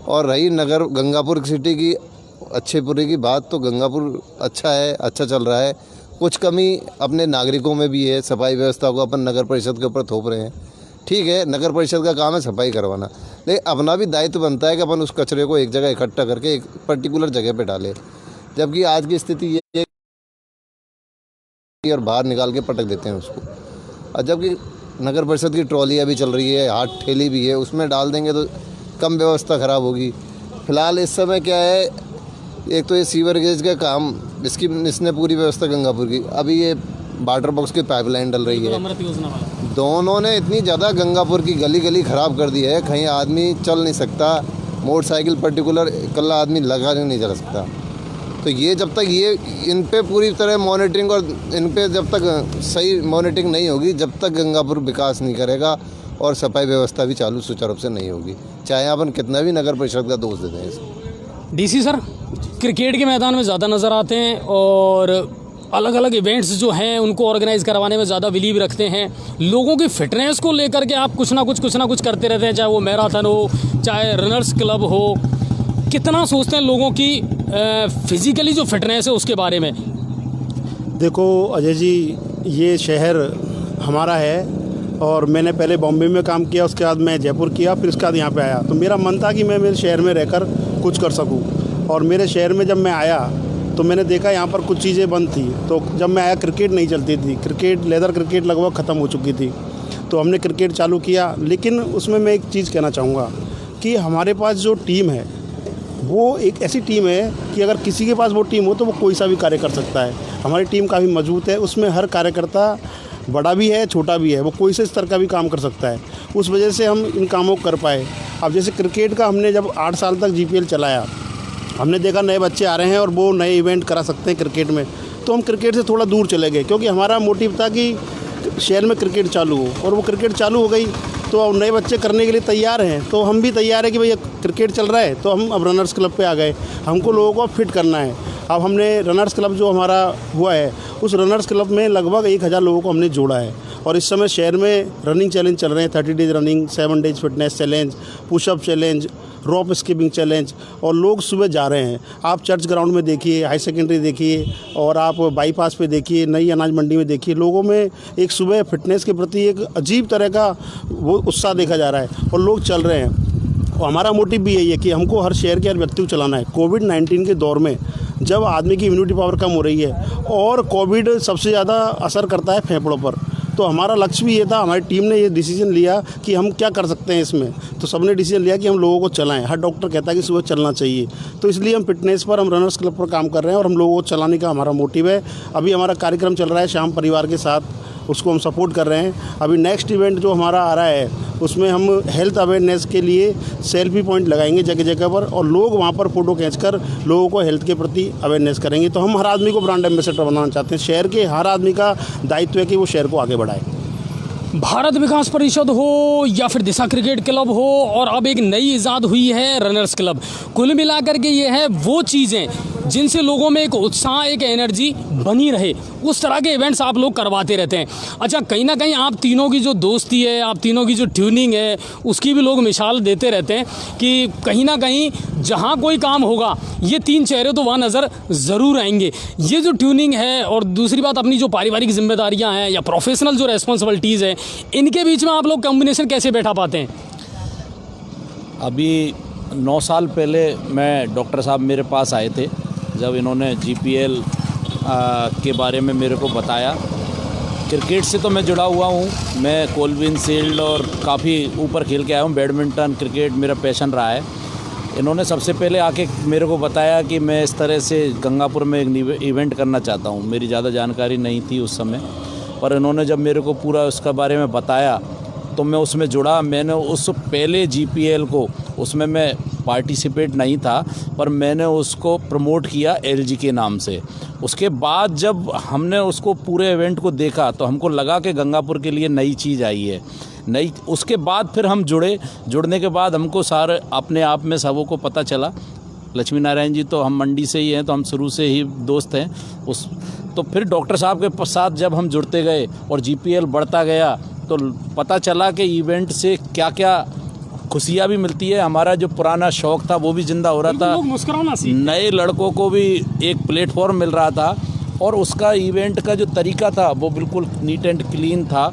और रही नगर गंगापुर सिटी की अच्छेपुरे की बात, तो गंगापुर अच्छा है, अच्छा चल रहा है। कुछ कमी अपने नागरिकों में भी है, सफाई व्यवस्था को अपन नगर परिषद के ऊपर थोप रहे हैं। ठीक है, नगर परिषद का काम है सफाई करवाना, लेकिन अपना भी दायित्व बनता है कि अपन उस कचरे को एक जगह इकट्ठा करके एक पर्टिकुलर जगह पे डालें। जबकि आज की स्थिति ये है और बाहर निकाल के पटक देते हैं उसको। और जबकि नगर परिषद की ट्रॉलियाँ भी चल रही है, हाथ ठेली भी है, उसमें डाल देंगे तो कम व्यवस्था ख़राब होगी। फिलहाल इस समय क्या है, एक तो ये सीवर गेज का काम इसने पूरी व्यवस्था गंगापुर की, अभी ये वाटर बॉक्स की पाइपलाइन डल रही है। अमृत योजना वाला दोनों ने इतनी ज़्यादा गंगापुर की गली गली ख़राब कर दी है, कहीं आदमी चल नहीं सकता, मोटरसाइकिल पर्टिकुलर इकल्ला आदमी लगा नहीं चला सकता। तो ये जब तक ये इन पे पूरी तरह मॉनिटरिंग और इन पे जब तक सही मॉनिटरिंग नहीं होगी, जब तक गंगापुर विकास नहीं करेगा और सफाई व्यवस्था भी चालू सुचारू रूप से नहीं होगी, चाहे अपन कितना भी नगर परिषद का दोष देते हैं इसको। डीसी सर, क्रिकेट के मैदान में ज़्यादा नज़र आते हैं और अलग अलग इवेंट्स जो हैं उनको ऑर्गेनाइज करवाने में ज़्यादा बिलीव रखते हैं। लोगों की फिटनेस को लेकर के आप कुछ ना कुछ करते रहते हैं, चाहे वो मैराथन हो, चाहे रनर्स क्लब हो। कितना सोचते हैं लोगों की फिजिकली जो फिटनेस है उसके बारे में? देखो अजय जी, ये शहर हमारा है और मैंने पहले बॉम्बे में काम किया, उसके बाद मैं जयपुर किया, फिर उसके बाद यहाँ पे आया। तो मेरा मन था कि मैं मेरे शहर में रहकर कुछ कर सकूँ। और मेरे शहर में जब मैं आया तो मैंने देखा यहाँ पर कुछ चीज़ें बंद थी। तो जब मैं आया क्रिकेट नहीं चलती थी, लेदर क्रिकेट लगभग ख़त्म हो चुकी थी। तो हमने क्रिकेट चालू किया, लेकिन उसमें मैं एक चीज़ कहना चाहूँगा कि हमारे पास जो टीम है वो एक ऐसी टीम है कि अगर किसी के पास वो टीम हो तो वो कोई सा भी कार्य कर सकता है। हमारी टीम काफ़ी मजबूत है, उसमें हर कार्यकर्ता बड़ा भी है छोटा भी है, वो कोई से स्तर का भी काम कर सकता है। उस वजह से हम इन कामों को कर पाए। अब जैसे क्रिकेट का हमने जब 8 साल तक GPL चलाया, हमने देखा नए बच्चे आ रहे हैं और वो नए इवेंट करा सकते हैं क्रिकेट में, तो हम क्रिकेट से थोड़ा दूर चले गए, क्योंकि हमारा मोटिव था कि शहर में क्रिकेट चालू हो। और वो क्रिकेट चालू हो गई तो अब नए बच्चे करने के लिए तैयार हैं, तो हम भी तैयार हैं कि भैया क्रिकेट चल रहा है, तो हम अब रनर्स क्लब पे आ गए। हमको लोगों को फिट करना है। अब हमने रनर्स क्लब जो हमारा हुआ है, उस रनर्स क्लब में लगभग 1000 लोगों को हमने जोड़ा है। और इस समय शहर में रनिंग चैलेंज चल रहे हैं, 30 days running, 7 days fitness challenge, pushup challenge, rope skipping challenge, और लोग सुबह जा रहे हैं। आप चर्च ग्राउंड में देखिए, हाई सेकेंडरी देखिए, और आप बाईपास पे देखिए, नई अनाज मंडी में देखिए, लोगों में एक सुबह फिटनेस के प्रति एक अजीब तरह का वो उत्साह देखा जा रहा है और लोग चल रहे हैं। और हमारा मोटिव भी यही है कि हमको हर शहर के हर व्यक्ति को चलाना है। कोविड-19 के दौर में जब आदमी की इम्यूनिटी पावर कम हो रही है और कोविड सबसे ज़्यादा असर करता है फेफड़ों पर, तो हमारा लक्ष्य भी ये था। हमारी टीम ने ये डिसीजन लिया कि हम क्या कर सकते हैं इसमें, तो सबने डिसीजन लिया कि हम लोगों को चलाएं। हर डॉक्टर कहता है कि सुबह चलना चाहिए, तो इसलिए हम फिटनेस पर, हम रनर्स क्लब पर काम कर रहे हैं और हम लोगों को चलाने का हमारा मोटिव है। अभी हमारा कार्यक्रम चल रहा है शाम परिवार के साथ, उसको हम सपोर्ट कर रहे हैं। अभी नेक्स्ट इवेंट जो हमारा आ रहा है उसमें हम हेल्थ अवेयरनेस के लिए सेल्फी पॉइंट लगाएंगे जगह जगह पर, और लोग वहाँ पर फ़ोटो खींचकर लोगों को हेल्थ के प्रति अवेयरनेस करेंगे। तो हम हर आदमी को ब्रांड एम्बेसडर बनाना चाहते हैं। शहर के हर आदमी का दायित्व है कि वो शहर को आगे बढ़ाए। भारत विकास परिषद हो या फिर दिशा क्रिकेट क्लब हो, और अब एक नई इजाद हुई है रनर्स क्लब। कुल मिलाकर के ये है वो चीज़ें जिनसे लोगों में एक उत्साह, एक एनर्जी बनी रहे, उस तरह के इवेंट्स आप लोग करवाते रहते हैं। अच्छा, कहीं ना कहीं आप तीनों की जो दोस्ती है, आप तीनों की जो ट्यूनिंग है, उसकी भी लोग मिसाल देते रहते हैं कि कहीं ना कहीं जहाँ कोई काम होगा ये 3 चेहरे तो वहाँ नज़र ज़रूर आएंगे। ये जो ट्यूनिंग है, और दूसरी बात अपनी जो पारिवारिक जिम्मेदारियाँ हैं या प्रोफेशनल जो रेस्पॉन्सिबिलिटीज़ हैं, इनके बीच में आप लोग कॉम्बिनेशन कैसे बैठा पाते हैं? अभी 9 साल पहले मैं डॉक्टर साहब मेरे पास आए थे, जब इन्होंने GPL के बारे में मेरे को बताया। क्रिकेट से तो मैं जुड़ा हुआ हूँ, मैं कोलविन शील्ड और काफ़ी ऊपर खेल के आया हूँ। बैडमिंटन, क्रिकेट मेरा पैशन रहा है। इन्होंने सबसे पहले आके मेरे को बताया कि मैं इस तरह से गंगापुर में एक इवेंट करना चाहता हूँ। मेरी ज़्यादा जानकारी नहीं थी उस समय, पर इन्होंने जब मेरे को पूरा उसका बारे में बताया तो मैं उसमें जुड़ा। मैंने उस पहले GPL को, उसमें मैं पार्टिसिपेट नहीं था, पर मैंने उसको प्रमोट किया LG के नाम से। उसके बाद जब हमने उसको पूरे इवेंट को देखा तो हमको लगा कि गंगापुर के लिए नई चीज़ आई है, नई। उसके बाद फिर हम जुड़े। जुड़ने के बाद हमको सारे अपने आप में सबों को पता चला, लक्ष्मी नारायण जी तो हम मंडी से ही हैं, तो हम शुरू से ही दोस्त हैं। तो फिर डॉक्टर साहब के साथ जब हम जुड़ते गए और जीपीएल बढ़ता गया तो पता चला कि इवेंट से क्या क्या खुशियाँ भी मिलती है। हमारा जो पुराना शौक़ था वो भी ज़िंदा हो रहा था, लोग मुस्कुराना सीखते हैं। नए लड़कों को भी एक प्लेटफॉर्म मिल रहा था और उसका इवेंट का जो तरीका था वो बिल्कुल नीट एंड क्लीन था।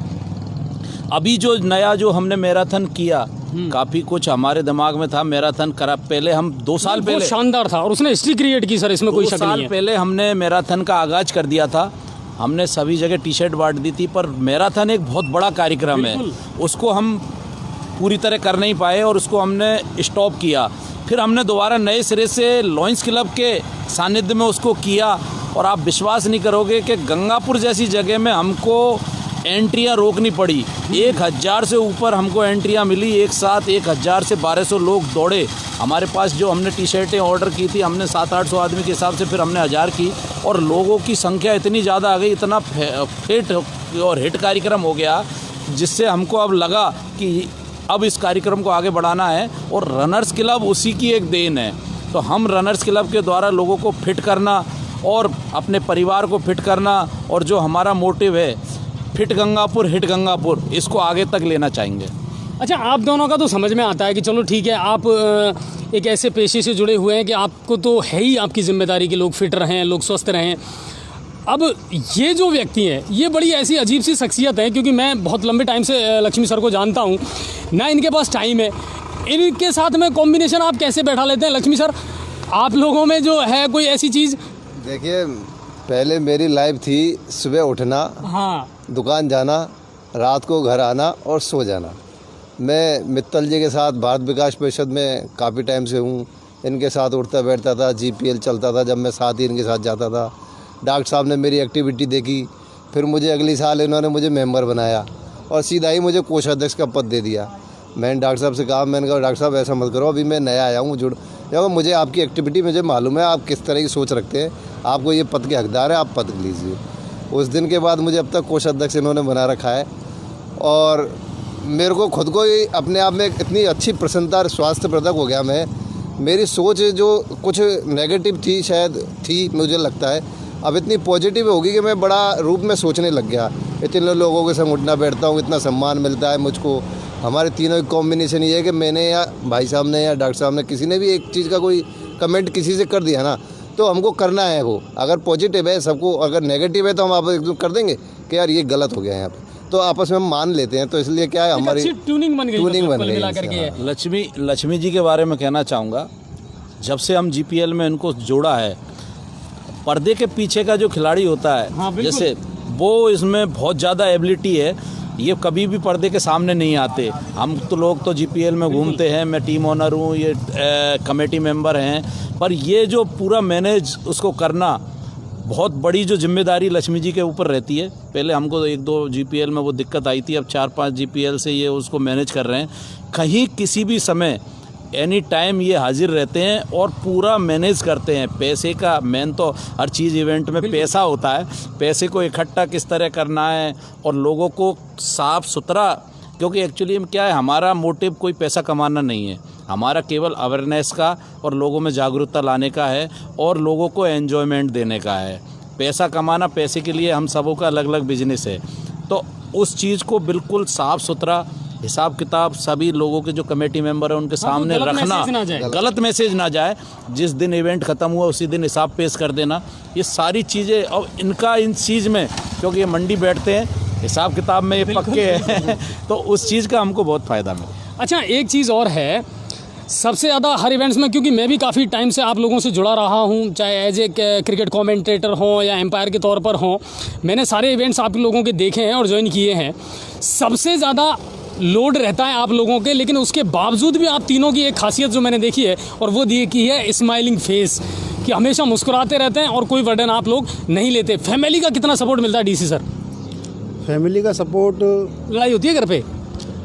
अभी जो नया जो हमने मैराथन किया, काफ़ी कुछ हमारे दिमाग में था। मैराथन करा पहले हम 2 साल बहुत पहले, शानदार था और उसने हिस्ट्री क्रिएट की सर, इसमें कोई 2 शक नहीं साल है। पहले हमने मैराथन का आगाज कर दिया था। हमने सभी जगह टी शर्ट बांट दी थी, पर मैराथन एक बहुत बड़ा कार्यक्रम है, उसको हम पूरी तरह कर नहीं पाए और उसको हमने स्टॉप किया। फिर हमने दोबारा नए सिरे से लॉयंस क्लब के सानिध्य में उसको किया और आप विश्वास नहीं करोगे कि गंगापुर जैसी जगह में हमको एंट्रियां रोकनी पड़ी। 1000 से ऊपर हमको एंट्रियां मिली, एक साथ 1000 से 1200 लोग दौड़े। हमारे पास जो हमने टी शर्टें ऑर्डर की थी, हमने 700-800 आदमी के हिसाब से फिर हमने 1000 की और लोगों की संख्या इतनी ज़्यादा आ गई, इतना फिट और हिट कार्यक्रम हो गया, जिससे हमको अब लगा कि अब इस कार्यक्रम को आगे बढ़ाना है और रनर्स क्लब उसी की एक देन है। तो हम रनर्स क्लब के द्वारा लोगों को फिट करना और अपने परिवार को फिट करना और जो हमारा मोटिव है फिट गंगापुर हिट गंगापुर, इसको आगे तक लेना चाहेंगे। अच्छा, आप दोनों का तो समझ में आता है कि चलो ठीक है, आप एक ऐसे पेशे से जुड़े हुए हैं कि आपको तो है ही आपकी जिम्मेदारी कि लोग फिट रहें, लोग स्वस्थ रहें। अब ये जो व्यक्ति हैं, ये बड़ी ऐसी अजीब सी शख्सियत है, क्योंकि मैं बहुत लंबे टाइम से लक्ष्मी सर को जानता हूँ ना, इनके पास टाइम है, इनके साथ में कॉम्बिनेशन आप कैसे बैठा लेते हैं? लक्ष्मी सर, आप लोगों में जो है कोई ऐसी चीज़? देखिए, पहले मेरी लाइफ थी सुबह उठना, हाँ, दुकान जाना, रात को घर आना और सो जाना। मैं मित्तल जी के साथ भारत विकास परिषद में काफ़ी टाइम से हूँ, इनके साथ उठता बैठता था, जीपीएल चलता था, जब मैं साथ ही इनके साथ जाता था। डॉक्टर साहब ने मेरी एक्टिविटी देखी, फिर मुझे अगली साल इन्होंने मुझे मेंबर बनाया और सीधा ही मुझे कोषाध्यक्ष का पद दे दिया। मैंने डॉक्टर साहब से कहा, मैंने कहा डॉक्टर साहब ऐसा मत करो, अभी मैं नया आया हूँ, जब मुझे आपकी एक्टिविटी मुझे मालूम है, आप किस तरह की सोच रखते हैं, आपको ये पद के हकदार है, आप पद लीजिए। उस दिन के बाद मुझे अब तक कोषाध्यक्ष इन्होंने बना रखा है और मेरे को खुद को ही अपने आप में इतनी अच्छी प्रसन्नता और स्वास्थ्यप्रदक हो गया मैं। मेरी सोच जो कुछ नेगेटिव थी, शायद थी, मुझे लगता है अब इतनी पॉजिटिव होगी कि मैं बड़ा रूप में सोचने लग गया। इतने लोगों के संग उठना बैठता हूँ, इतना सम्मान मिलता है मुझको। हमारे तीनों की कॉम्बिनेशन ये है कि मैंने या भाई साहब ने या डॉक्टर साहब ने, किसी ने भी एक चीज़ का कोई कमेंट किसी से कर दिया ना, तो हमको करना है वो। अगर पॉजिटिव है सबको, अगर नेगेटिव है तो हम आप एकदम कर देंगे कि यार ये गलत हो गया है यहाँ पे, तो आपस में हम मान लेते हैं। तो इसलिए क्या है, हमारी ट्यूनिंग बन गई, ट्यूनिंग बन कुल गई। मिलाकर के। लक्ष्मी जी के बारे में कहना चाहूँगा, जब से हम जीपीएल में इनको जोड़ा है, पर्दे के पीछे का जो खिलाड़ी होता है, हाँ, जैसे वो इसमें बहुत ज़्यादा एबिलिटी है, ये कभी भी पर्दे के सामने नहीं आते। हम तो लोग तो जीपीएल में घूमते हैं, मैं टीम ओनर हूँ, ये कमेटी मेंबर हैं, पर ये जो पूरा मैनेज उसको करना, बहुत बड़ी जो जिम्मेदारी लक्ष्मी जी के ऊपर रहती है। पहले हमको 1-2 जीपीएल में वो दिक्कत आई थी, अब 4-5 जीपीएल से ये उसको मैनेज कर रहे हैं। कहीं किसी भी समय एनी टाइम ये हाजिर रहते हैं और पूरा मैनेज करते हैं। पैसे का मेन तो हर चीज़ इवेंट में पैसा होता है, पैसे को इकट्ठा किस तरह करना है और लोगों को साफ़ सुथरा, क्योंकि एक्चुअली क्या है, हमारा मोटिव कोई पैसा कमाना नहीं है, हमारा केवल अवेयरनेस का और लोगों में जागरूकता लाने का है और लोगों को एन्जॉयमेंट देने का है। पैसा कमाना, पैसे के लिए हम सबों का अलग अलग बिजनेस है। तो उस चीज़ को बिल्कुल साफ़ सुथरा हिसाब किताब सभी लोगों के जो कमेटी मेंबर हैं उनके सामने रखना, गलत मैसेज ना जाए। जिस दिन इवेंट ख़त्म हुआ उसी दिन हिसाब पेश कर देना, ये सारी चीज़ें। और इनका इन चीज़ में, क्योंकि ये मंडी बैठते हैं, हिसाब किताब में ये पक्के हैं तो उस चीज़ का हमको बहुत फ़ायदा मिला। अच्छा, एक चीज़ और है, सबसे ज़्यादा हर इवेंट्स में, क्योंकि मैं भी काफ़ी टाइम से आप लोगों से जुड़ा रहा हूं, चाहे एज ए क्रिकेट कमेंटेटर हों या एम्पायर के तौर पर हों, मैंने सारे इवेंट्स आप लोगों के देखे हैं और ज्वाइन किए हैं। सबसे ज़्यादा लोड रहता है आप लोगों के, लेकिन उसके बावजूद भी आप तीनों की एक खासियत जो मैंने देखी है, और वो देखी है स्माइलिंग फेस, कि हमेशा मुस्कुराते रहते हैं और कोई बर्डन आप लोग नहीं लेते। फैमिली का कितना सपोर्ट मिलता है डीसी सर? फैमिली का सपोर्ट, लड़ाई होती है घर पे?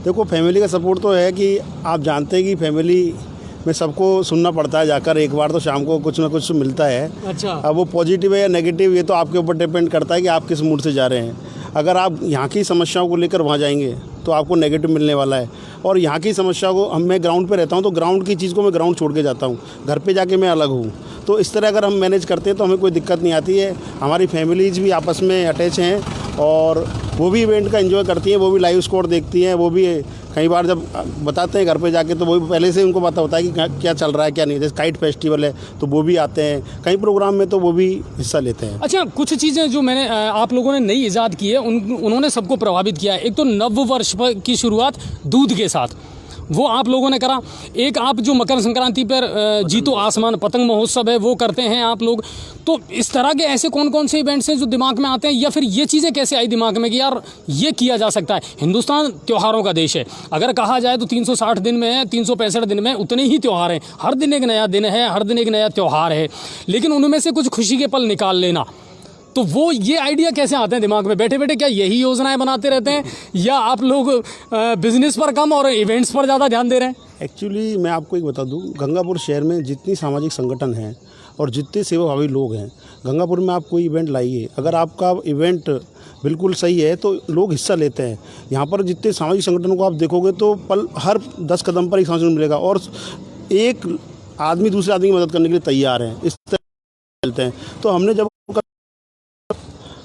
देखो, फैमिली का सपोर्ट तो है कि आप जानते हैं कि फैमिली में सबको सुनना पड़ता है जाकर, एक बार तो शाम को कुछ ना कुछ मिलता है। अच्छा, अब वो पॉजिटिव है या नेगेटिव, ये तो आपके ऊपर डिपेंड करता है कि आप किस मूड से जा रहे हैं। अगर आप यहाँ की समस्याओं को लेकर वहाँ जाएंगे तो आपको नेगेटिव मिलने वाला है। और यहाँ की समस्या को मैं ग्राउंड पे रहता हूँ तो ग्राउंड की चीज़ को मैं ग्राउंड छोड़ के जाता हूँ, घर पे जाके मैं अलग हूँ। तो इस तरह अगर हम मैनेज करते हैं तो हमें कोई दिक्कत नहीं आती है। हमारी फैमिलीज़ भी आपस में अटैच हैं और वो भी इवेंट का एंजॉय करती हैं, वो भी लाइव स्कोर देखती हैं। वो भी कई बार जब बताते हैं घर पे जाके तो वो भी पहले से उनको पता होता है कि क्या चल रहा है क्या नहीं। जैसे काइट फेस्टिवल है तो वो भी आते हैं, कई प्रोग्राम में तो वो भी हिस्सा लेते हैं। अच्छा, कुछ चीज़ें जो मैंने आप लोगों ने नई ईजाद की है उन्होंने सबको प्रभावित किया है। एक तो नव वर्ष की शुरुआत दूध के साथ, वो आप लोगों ने करा। एक आप जो मकर संक्रांति पर जीतो आसमान पतंग महोत्सव है वो करते हैं आप लोग। तो इस तरह के ऐसे कौन कौन से इवेंट्स हैं जो दिमाग में आते हैं, या फिर ये चीज़ें कैसे आई दिमाग में कि यार ये किया जा सकता है? हिंदुस्तान त्योहारों का देश है, अगर कहा जाए तो 360 दिन में है, 365 दिन में उतने ही त्यौहार हैं। हर दिन एक नया दिन है, हर दिन एक नया त्यौहार है, लेकिन उनमें से कुछ खुशी के पल निकाल लेना, तो वो ये आइडिया कैसे आते हैं दिमाग में बैठे बैठे? क्या यही योजनाएं बनाते रहते हैं, या आप लोग बिजनेस पर कम और इवेंट्स पर ज़्यादा ध्यान दे रहे हैं? एक्चुअली मैं आपको एक बता दूं, गंगापुर शहर में जितनी सामाजिक संगठन हैं और जितने सेवाभावी लोग हैं, गंगापुर में आप कोई इवेंट लाइए, अगर आपका इवेंट बिल्कुल सही है तो लोग हिस्सा लेते हैं। यहाँ पर जितने सामाजिक संगठनों को आप देखोगे तो हर 10 कदम पर एक सामाजिक मिलेगा और एक आदमी दूसरे आदमी की मदद करने के लिए तैयार है। इस तरह चलते हैं।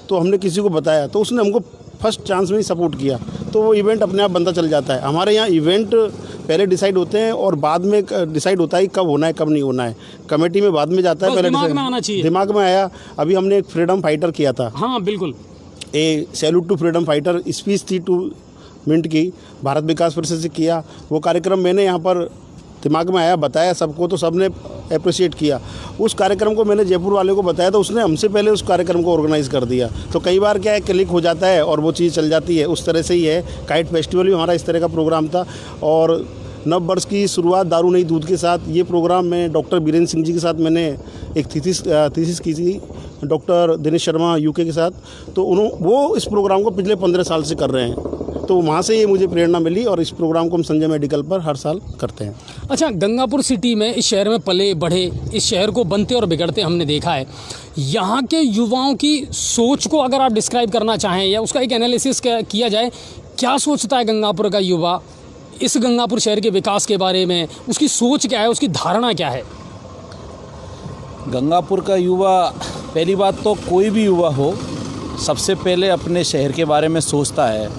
तो हमने किसी को बताया तो उसने हमको फर्स्ट चांस में ही सपोर्ट किया, तो वो इवेंट अपने आप बनता चल जाता है। हमारे यहाँ इवेंट पहले डिसाइड होते हैं और बाद में डिसाइड होता है कब होना है कब नहीं होना है। कमेटी में बाद में जाता है, पहले दिमाग में आना चाहिए। दिमाग में आया। अभी हमने एक फ्रीडम फाइटर किया था। हाँ बिल्कुल, a salute to freedom fighter speech थी 2 मिनट की, भारत विकास परिषद से किया। वो कार्यक्रम मैंने यहाँ पर दिमाग में आया, बताया सबको, तो सबने अप्रिशिएट किया। उस कार्यक्रम को मैंने जयपुर वाले को बताया तो उसने हमसे पहले उस कार्यक्रम को ऑर्गेनाइज़ कर दिया। तो कई बार क्या है, क्लिक हो जाता है और वो चीज़ चल जाती है। उस तरह से ही है। काइट फेस्टिवल भी हमारा इस तरह का प्रोग्राम था। और नव वर्ष की शुरुआत दारू नहीं दूध के साथ, ये प्रोग्राम में डॉक्टर बीरेंद्र सिंह जी के साथ मैंने एक थीसिस की थी, डॉक्टर दिनेश शर्मा यूके के साथ। तो वो इस प्रोग्राम को पिछले 15 साल से कर रहे हैं, तो वहाँ से ये मुझे प्रेरणा मिली और इस प्रोग्राम को हम संजय मेडिकल पर हर साल करते हैं। अच्छा, गंगापुर सिटी में, इस शहर में पले बढ़े, इस शहर को बनते और बिगड़ते हमने देखा है। यहाँ के युवाओं की सोच को अगर आप डिस्क्राइब करना चाहें या उसका एक एनालिसिस किया जाए, क्या सोचता है गंगापुर का युवा इस गंगापुर शहर के विकास के बारे में? उसकी सोच क्या है, उसकी धारणा क्या है? गंगापुर का युवा, पहली बात तो कोई भी युवा हो, सबसे पहले अपने शहर के बारे में सोचता है,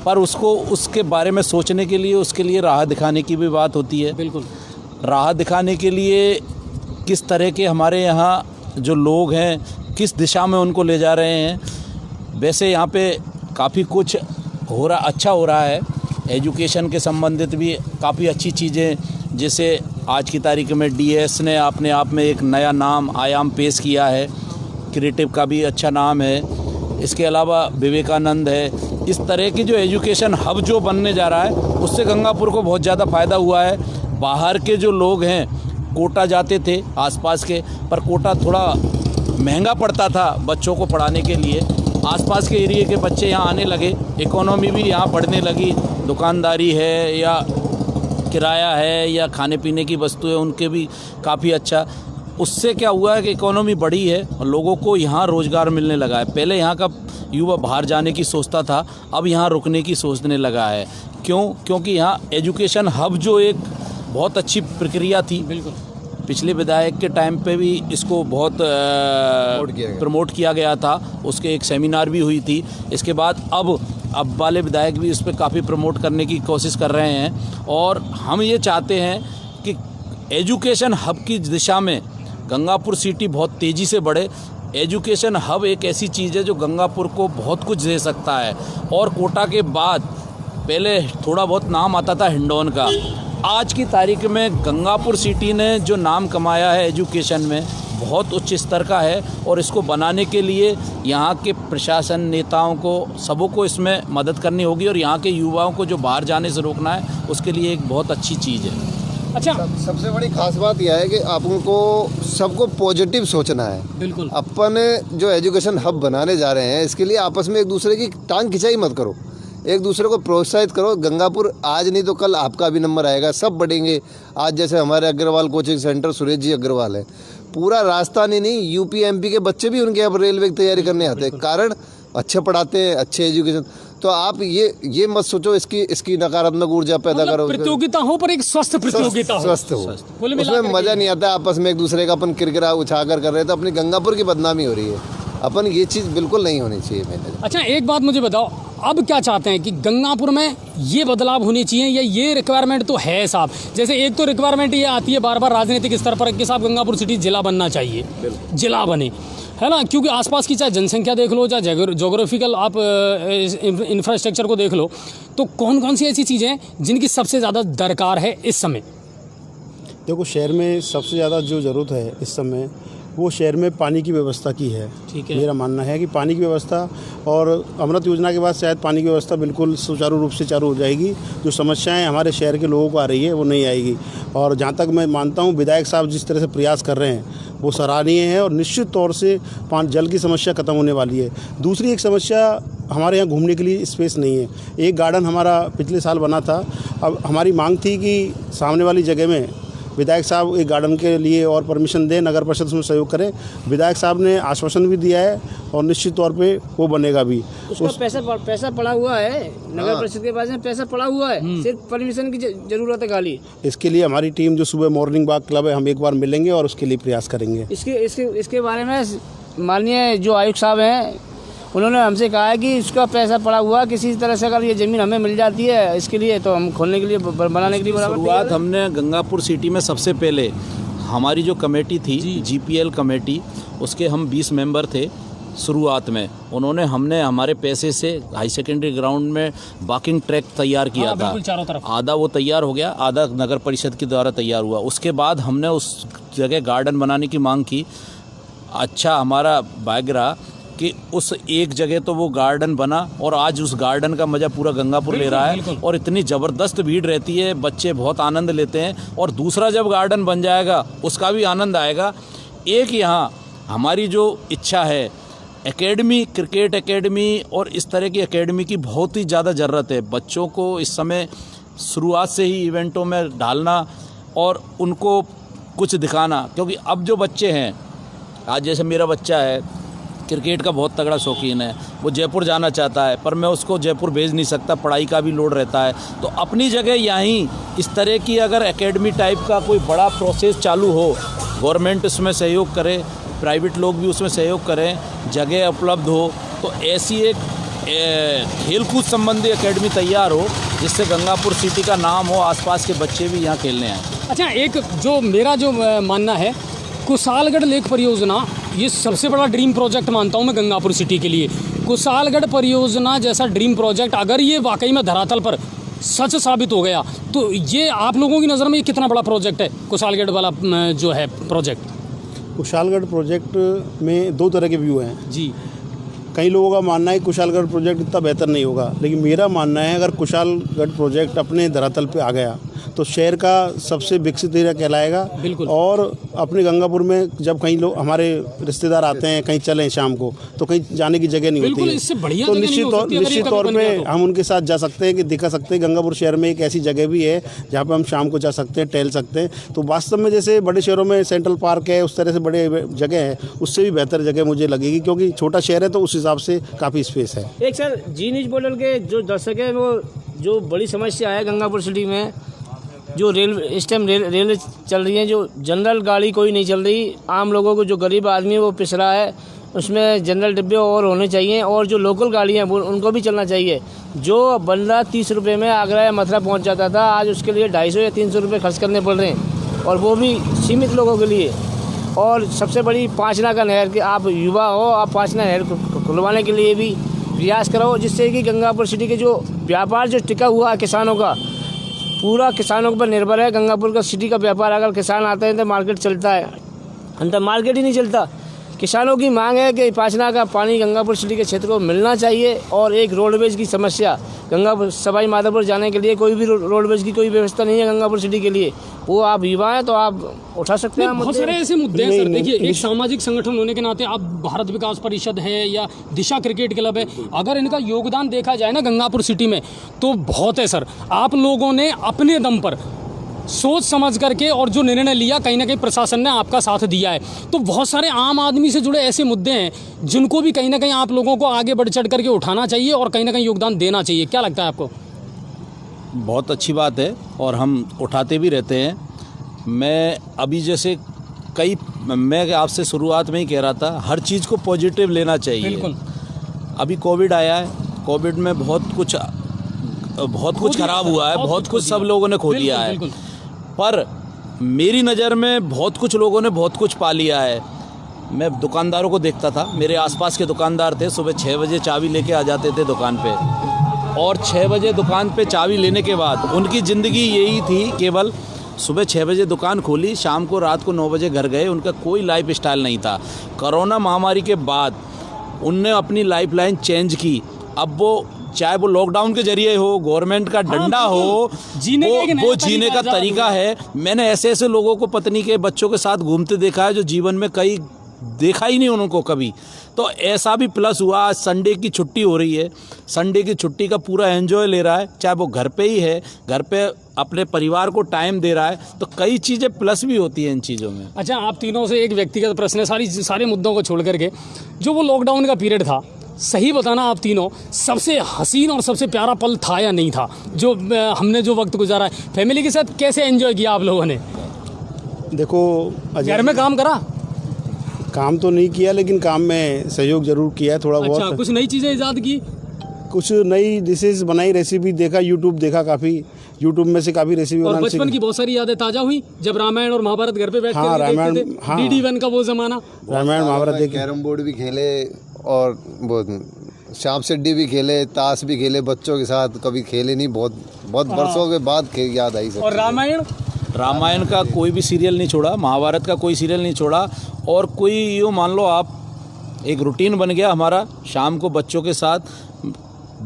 पर उसको उसके बारे में सोचने के लिए उसके लिए राह दिखाने की भी बात होती है। बिल्कुल, राह दिखाने के लिए किस तरह के हमारे यहाँ जो लोग हैं किस दिशा में उनको ले जा रहे हैं। वैसे यहाँ पे काफ़ी कुछ अच्छा हो रहा है। एजुकेशन के संबंधित भी काफ़ी अच्छी चीज़ें, जैसे आज की तारीख में डीएस ने अपने आप में एक नया आयाम पेश किया है। क्रिएटिव का भी अच्छा नाम है। इसके अलावा विवेकानंद है। इस तरह की जो एजुकेशन हब जो बनने जा रहा है उससे गंगापुर को बहुत ज़्यादा फ़ायदा हुआ है। बाहर के जो लोग हैं कोटा जाते थे आसपास के, पर कोटा थोड़ा महंगा पड़ता था बच्चों को पढ़ाने के लिए। आसपास के एरिया के बच्चे यहाँ आने लगे, इकोनॉमी भी यहाँ बढ़ने लगी। दुकानदारी है या किराया है या खाने पीने की वस्तुएं, उनके भी काफ़ी अच्छा। उससे क्या हुआ है कि इकोनॉमी बढ़ी है और लोगों को यहाँ रोज़गार मिलने लगा है। पहले यहाँ का युवा बाहर जाने की सोचता था, अब यहाँ रुकने की सोचने लगा है। क्योंकि यहाँ एजुकेशन हब जो एक बहुत अच्छी प्रक्रिया थी, बिल्कुल पिछले विधायक के टाइम पे भी इसको बहुत प्रमोट किया गया था। उसके एक सेमिनार भी हुई थी। इसके बाद अब वाले विधायक भी इस पर काफ़ी प्रमोट करने की कोशिश कर रहे हैं और हम ये चाहते हैं कि एजुकेशन हब की दिशा में गंगापुर सिटी बहुत तेज़ी से बढ़े। एजुकेशन हब एक ऐसी चीज़ है जो गंगापुर को बहुत कुछ दे सकता है। और कोटा के बाद पहले थोड़ा बहुत नाम आता था हिंडौन का, आज की तारीख में गंगापुर सिटी ने जो नाम कमाया है एजुकेशन में बहुत उच्च स्तर का है। और इसको बनाने के लिए यहाँ के प्रशासन, नेताओं को, सबों को इसमें मदद करनी होगी और यहाँ के युवाओं को जो बाहर जाने से रोकना है उसके लिए एक बहुत अच्छी चीज़ है। अच्छा, सबसे बड़ी खास बात यह है कि आपको सबको पॉजिटिव सोचना है। बिल्कुल, अपन जो एजुकेशन हब बनाने जा रहे हैं इसके लिए आपस में एक दूसरे की टांग खिंचाई मत करो, एक दूसरे को प्रोत्साहित करो। गंगापुर आज नहीं तो कल आपका भी नंबर आएगा, सब बढ़ेंगे। आज जैसे हमारे अग्रवाल कोचिंग सेंटर सुरेश जी अग्रवाल है, पूरा राजस्थान ही नहीं यूपी एमपी के बच्चे भी उनके अब रेलवे की तैयारी करने आते हैं, कारण अच्छे पढ़ाते हैं, अच्छे एजुकेशन। तो आप ये मत सोचो इसकी नकारात्मक ऊर्जा पैदा मतलब करो। प्रतियोगिता हो पर एक स्वस्थ प्रतियोगिता हो। स्वस्थ हो, कुल मिला उसमें मजा नहीं आता। आपस में एक दूसरे का अपन किरकिरा उछाकर कर रहे हैं तो अपनी गंगापुर की बदनामी हो रही है। अपन ये चीज़ बिल्कुल नहीं होनी चाहिए। मैंने अच्छा एक बात मुझे बताओ, अब क्या चाहते हैं कि गंगापुर में ये बदलाव होने चाहिए या ये रिक्वायरमेंट तो है साहब? जैसे एक तो रिक्वायरमेंट ये आती है बार बार राजनीतिक स्तर पर कि साहब गंगापुर सिटी जिला बनना चाहिए, जिला बने, है ना, क्योंकि आसपास की चाहे जनसंख्या देख लो, चाहे जोग्राफिकल आप इंफ्रास्ट्रक्चर को देख लो, तो कौन कौन सी ऐसी चीज़ें हैं जिनकी सबसे ज़्यादा दरकार है इस समय? देखो, शहर में सबसे ज़्यादा जो ज़रूरत है इस समय वो शहर में पानी की व्यवस्था की है। ठीक है। मेरा मानना है कि पानी की व्यवस्था, और अमृत योजना के बाद शायद पानी की व्यवस्था बिल्कुल सुचारू रूप से चालू हो जाएगी। जो समस्याएं हमारे शहर के लोगों को आ रही है वो नहीं आएगी। और जहां तक मैं मानता हूं विधायक साहब जिस तरह से प्रयास कर रहे हैं वो सराहनीय है और निश्चित तौर से जल की समस्या खत्म होने वाली है। दूसरी एक समस्या, हमारे यहाँ घूमने के लिए स्पेस नहीं है। एक गार्डन हमारा पिछले साल बना था, अब हमारी मांग थी कि सामने वाली जगह में विधायक साहब एक गार्डन के लिए और परमिशन दें, नगर परिषद उसमें सहयोग करें। विधायक साहब ने आश्वासन भी दिया है और निश्चित तौर पे वो बनेगा भी। उसका पैसा पड़ा हुआ है, नगर परिषद के पास में पैसा पड़ा हुआ है, सिर्फ परमिशन की जरूरत है खाली। इसके लिए हमारी टीम जो सुबह मॉर्निंग वॉक क्लब है, हम एक बार मिलेंगे और उसके लिए प्रयास करेंगे। इसके बारे में माननीय जो आयुक्त साहब हैं उन्होंने हमसे कहा है कि इसका पैसा पड़ा हुआ, किसी तरह से अगर ये ज़मीन हमें मिल जाती है इसके लिए तो हम खोलने के लिए बनाने के लिए शुरुआत हमने गंगापुर सिटी में सबसे पहले हमारी जो कमेटी थी GPL कमेटी, उसके हम 20 मेंबर थे शुरुआत में। हमने हमारे पैसे से हाई सेकेंडरी ग्राउंड में वॉकिंग ट्रैक तैयार किया था। चारों तरफ आधा वो तैयार हो गया, आधा नगर परिषद के द्वारा तैयार हुआ। उसके बाद हमने उस जगह गार्डन बनाने की मांग की। अच्छा हमारा भाग्य रहा कि उस एक जगह तो वो गार्डन बना और आज उस गार्डन का मज़ा पूरा गंगापुर ले रहा है और इतनी ज़बरदस्त भीड़ रहती है, बच्चे बहुत आनंद लेते हैं। और दूसरा जब गार्डन बन जाएगा उसका भी आनंद आएगा। एक यहाँ हमारी जो इच्छा है, एकेडमी, क्रिकेट एकेडमी और इस तरह की एकेडमी की बहुत ही ज़्यादा ज़रूरत है। बच्चों को इस समय शुरुआत से ही इवेंटों में डालना और उनको कुछ दिखाना, क्योंकि अब जो बच्चे हैं, आज जैसे मेरा बच्चा है क्रिकेट का बहुत तगड़ा शौकीन है, वो जयपुर जाना चाहता है पर मैं उसको जयपुर भेज नहीं सकता, पढ़ाई का भी लोड रहता है। तो अपनी जगह यहीं इस तरह की अगर एकेडमी टाइप का कोई बड़ा प्रोसेस चालू हो, गवर्नमेंट उसमें सहयोग करे, प्राइवेट लोग भी उसमें सहयोग करें, जगह उपलब्ध हो, तो ऐसी एक खेलकूद संबंधी एकेडमी तैयार हो जिससे गंगापुर सिटी का नाम हो, आसपास के बच्चे भी यहाँ खेलने आए। अच्छा एक जो मेरा जो मानना है, कुशालगढ़ लेक परियोजना ये सबसे बड़ा ड्रीम प्रोजेक्ट मानता हूँ मैं गंगापुर सिटी के लिए। कुशालगढ़ परियोजना जैसा ड्रीम प्रोजेक्ट अगर ये वाकई में धरातल पर सच साबित हो गया तो ये आप लोगों की नज़र में ये कितना बड़ा प्रोजेक्ट है कुशालगढ़ वाला जो है प्रोजेक्ट? कुशालगढ़ प्रोजेक्ट में दो तरह के व्यू हैं जी। कई लोगों का मानना है कुशालगढ़ प्रोजेक्ट इतना बेहतर नहीं होगा, लेकिन मेरा मानना है अगर कुशालगढ़ प्रोजेक्ट अपने धरातल पे आ गया तो शहर का सबसे विकसित एरिया कहलाएगा। बिल्कुल। और अपने गंगापुर में जब कहीं लोग हमारे रिश्तेदार आते हैं कहीं चलें शाम को तो कहीं जाने की जगह नहीं होती है, इससे बढ़िया तो जगह नहीं हो सकती अगर ये निश्चित कभी तौर बन पे गया तो। हम उनके साथ जा सकते हैं कि दिखा सकते हैं गंगापुर शहर में एक ऐसी जगह भी है जहाँ पर हम शाम को जा सकते हैं, टहल सकते हैं। तो वास्तव में जैसे बड़े शहरों में सेंट्रल पार्क है उस तरह से बड़े जगह है, उससे भी बेहतर जगह मुझे लगेगी क्योंकि छोटा शहर है तो उस हिसाब से काफ़ी स्पेस है। एक सर जी न्यूज़ पोर्टल के जो दर्शक है वो जो बड़ी समस्या है गंगापुर सिटी में, जो इस टाइम रेलवे चल रही है, जो जनरल गाड़ी कोई नहीं चल रही, आम लोगों को जो गरीब आदमी है वो पिस रहा है, उसमें जनरल डिब्बे और होने चाहिए और जो लोकल गाड़ियाँ हैं उनको भी चलना चाहिए। जो बंदा 30 रुपये में आगरा या मथुरा पहुंच जाता था आज उसके लिए 250 या 300 रुपये खर्च करने पड़ रहे हैं और वो भी सीमित लोगों के लिए। और सबसे बड़ी पांचना का नहर, कि आप युवा हो, आप पांचना नहर खुलवाने के लिए भी प्रयास करो जिससे कि गंगापुर सिटी के जो व्यापार जो टिका हुआ है किसानों का, पूरा किसानों पर निर्भर है गंगापुर का सिटी का व्यापार। अगर किसान आते हैं तो मार्केट चलता है, अंतर मार्केट ही नहीं चलता। किसानों की मांग है कि पाचना का पानी गंगापुर सिटी के क्षेत्र को मिलना चाहिए और एक रोडवेज की समस्या, गंगापुर सवाई माधोपुर जाने के लिए कोई भी रोडवेज की कोई व्यवस्था नहीं है गंगापुर सिटी के लिए, वो आप युवा हैं तो आप उठा सकते हैं। बहुत सारे ऐसे मुद्दे हैं सर। देखिए एक सामाजिक संगठन होने के नाते आप भारत विकास परिषद है या दिशा क्रिकेट क्लब है, अगर इनका योगदान देखा जाए ना गंगापुर सिटी में तो बहुत है सर। आप लोगों ने अपने दम पर सोच समझ करके और जो निर्णय लिया, कहीं ना कहीं प्रशासन ने आपका साथ दिया है। तो बहुत सारे आम आदमी से जुड़े ऐसे मुद्दे हैं जिनको भी कहीं ना कहीं आप लोगों को आगे बढ़ चढ़ करके उठाना चाहिए और कहीं ना कहीं योगदान देना चाहिए। क्या लगता है आपको? बहुत अच्छी बात है और हम उठाते भी रहते हैं। मैं अभी जैसे मैं आपसे शुरुआत में ही कह रहा था, हर चीज़ को पॉजिटिव लेना चाहिए। बिल्कुल। अभी कोविड आया है, कोविड में बहुत कुछ खराब हुआ है, बहुत कुछ सब लोगों ने खो दिया है, पर मेरी नज़र में बहुत कुछ लोगों ने बहुत कुछ पा लिया है। मैं दुकानदारों को देखता था, मेरे आसपास के दुकानदार थे, सुबह 6 बजे चाबी लेके आ जाते थे दुकान पे, और 6 बजे दुकान पे चाबी लेने के बाद उनकी ज़िंदगी यही थी, केवल सुबह 6 बजे दुकान खोली, शाम को रात को 9 बजे घर गए। उनका कोई लाइफ स्टाइल नहीं था। कोरोना महामारी के बाद उनने अपनी लाइफ लाइन चेंज की। अब वो चाहे वो लॉकडाउन के जरिए हो, गवर्नमेंट का डंडा हो, वो जीने का तरीका है। मैंने ऐसे ऐसे लोगों को पत्नी के बच्चों के साथ घूमते देखा है जो जीवन में कहीं देखा ही नहीं उनको कभी। तो ऐसा भी प्लस हुआ, आज संडे की छुट्टी हो रही है, संडे की छुट्टी का पूरा एंजॉय ले रहा है, चाहे वो घर पे ही है, घर पे अपने परिवार को टाइम दे रहा है। तो कई चीज़ें प्लस भी होती हैं इन चीज़ों में। अच्छा, आप तीनों से एक व्यक्तिगत प्रश्न है, सारे मुद्दों को छोड़ करके, जो वो लॉकडाउन का पीरियड था, सही बताना आप तीनों, सबसे हसीन और सबसे प्यारा पल था या नहीं था? जो हमने जो वक्त गुजारा है फैमिली के साथ, कैसे एंजॉय किया आप लोगों ने? देखो, घर में काम करा? काम तो नहीं किया, लेकिन काम में सहयोग जरूर किया है थोड़ा बहुत। अच्छा, कुछ नई चीज़ें ईजाद की? कुछ नई डिशेज बनाई, रेसिपी देखा, यूट्यूब देखा, काफ़ी यूट्यूब में से काफ़ी रेसिपी और बनाना बचपन की बहुत सारी यादें ताज़ा हुई जब रामायण और महाभारत घर पे बैठ हाँ, कर रामायण, देखते थे। हाँ। DD1 का वो ज़माना, रामायण महाभारत देखे, कैरम बोर्ड भी खेले और वो सांप सीढ़ी भी खेले, ताश भी खेले बच्चों के साथ। कभी खेले नहीं, बहुत वर्षों के बाद याद आई सब। और रामायण का कोई भी सीरियल नहीं छोड़ा, महाभारत का कोई सीरियल नहीं छोड़ा। और कोई यूँ मान लो आप, एक रूटीन बन गया हमारा, शाम को बच्चों के साथ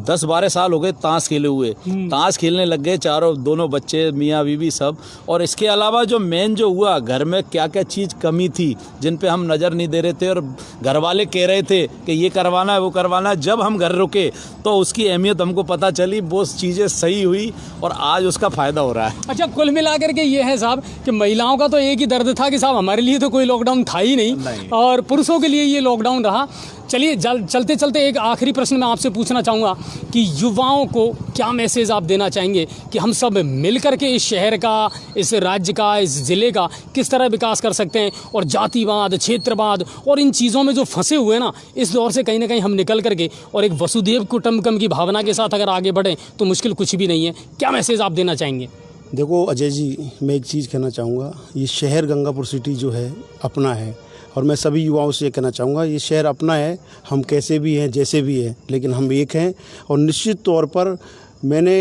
10-12 साल हो गए ताश खेले हुए, ताश खेलने लग गए दोनों बच्चे, मियाँ बीवी सब। और इसके अलावा जो मेन जो हुआ, घर में क्या क्या चीज़ कमी थी जिन पे हम नज़र नहीं दे रहे थे और घर वाले कह रहे थे कि ये करवाना है वो करवाना है, जब हम घर रुके तो उसकी अहमियत हमको पता चली, वो चीज़ें सही हुई और आज उसका फ़ायदा हो रहा है। अच्छा, कुल मिलाकर के ये है साहब कि महिलाओं का तो एक ही दर्द था कि साहब हमारे लिए तो कोई लॉकडाउन था ही नहीं, और पुरुषों के लिए ये लॉकडाउन रहा। चलिए, चलते चलते एक आखिरी प्रश्न मैं आपसे पूछना चाहूँगा कि युवाओं को क्या मैसेज आप देना चाहेंगे कि हम सब मिल कर के इस शहर का, इस राज्य का, इस ज़िले का किस तरह विकास कर सकते हैं, और जातिवाद, क्षेत्रवाद और इन चीज़ों में जो फंसे हुए ना, इस दौर से कहीं ना कहीं हम निकल करके और एक वसुधैव कुटुंबकम की भावना के साथ अगर आगे बढ़ें तो मुश्किल कुछ भी नहीं है। क्या मैसेज आप देना चाहेंगे? देखो अजय जी, मैं एक चीज़ कहना चाहूँगा, ये शहर गंगापुर सिटी जो है अपना है, और मैं सभी युवाओं से ये कहना चाहूँगा, ये शहर अपना है। हम कैसे भी हैं, जैसे भी हैं, लेकिन हम एक हैं। और निश्चित तौर पर मैंने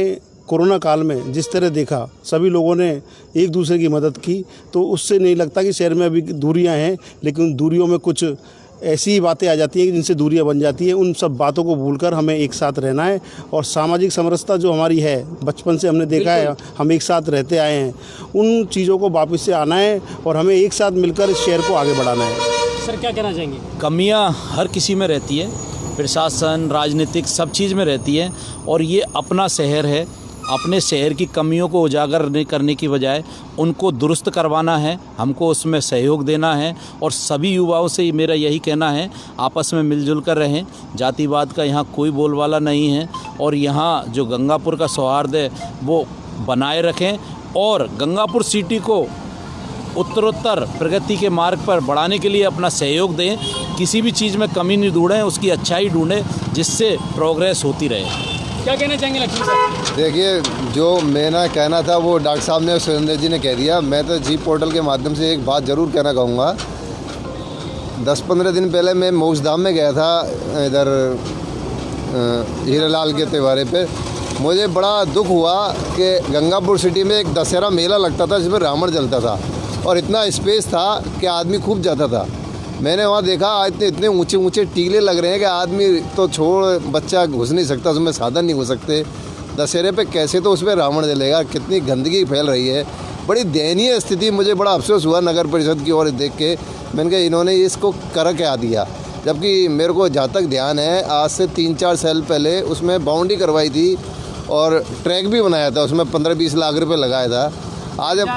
कोरोना काल में जिस तरह देखा, सभी लोगों ने एक दूसरे की मदद की, तो उससे नहीं लगता कि शहर में अभी दूरियां हैं, लेकिन दूरियों में कुछ ऐसी बातें आ जाती हैं जिनसे दूरियां बन जाती हैं। उन सब बातों को भूलकर हमें एक साथ रहना है, और सामाजिक समरसता जो हमारी है, बचपन से हमने देखा है, हम एक साथ रहते आए हैं, उन चीज़ों को वापस से आना है और हमें एक साथ मिलकर इस शहर को आगे बढ़ाना है। सर, क्या कहना चाहेंगे? कमियां हर किसी में रहती है, प्रशासन, राजनीतिक, सब चीज़ में रहती है, और ये अपना शहर है। अपने शहर की कमियों को उजागर नहीं करने की बजाय उनको दुरुस्त करवाना है, हमको उसमें सहयोग देना है। और सभी युवाओं से मेरा यही कहना है, आपस में मिलजुल कर रहें, जातिवाद का यहाँ कोई बोलबाला नहीं है, और यहाँ जो गंगापुर का सौहार्द है वो बनाए रखें, और गंगापुर सिटी को उत्तरोत्तर प्रगति के मार्ग पर बढ़ाने के लिए अपना सहयोग दें। किसी भी चीज़ में कमी नहीं ढूंढें, उसकी अच्छाई ढूंढें, जिससे प्रोग्रेस होती रहे। क्या कहना चाहेंगे लक्ष्मी साहब? देखिए, जो मेरा कहना था वो डॉक्टर साहब ने और सुरेंद्र जी ने कह दिया। मैं तो जी पोर्टल के माध्यम से एक बात ज़रूर कहना चाहूँगा। 10-15 दिन पहले मैं मोक्षधाम में गया था, इधर हीरालाल के त्योहार पे। मुझे बड़ा दुख हुआ कि गंगापुर सिटी में एक दशहरा मेला लगता था जिसमें रावण जलता था, और इतना स्पेस था कि आदमी खूब जाता था। मैंने वहाँ देखा आज इतने ऊंचे ऊंचे टीले लग रहे हैं कि आदमी तो छोड़, बच्चा घुस नहीं सकता, उसमें साधन नहीं हो सकते। दशहरे पे कैसे तो उसमें रावण जलेगा, कितनी गंदगी फैल रही है, बड़ी दयनीय स्थिति। मुझे बड़ा अफसोस हुआ नगर परिषद की ओर देख के। मैंने कहा इन्होंने इसको कर क्या दिया, जबकि मेरे को जहाँ तक ध्यान है आज से 3-4 साल पहले उसमें बाउंड्री करवाई थी और ट्रैक भी बनाया था, उसमें 15-20 लाख रुपये लगाया था। आज अब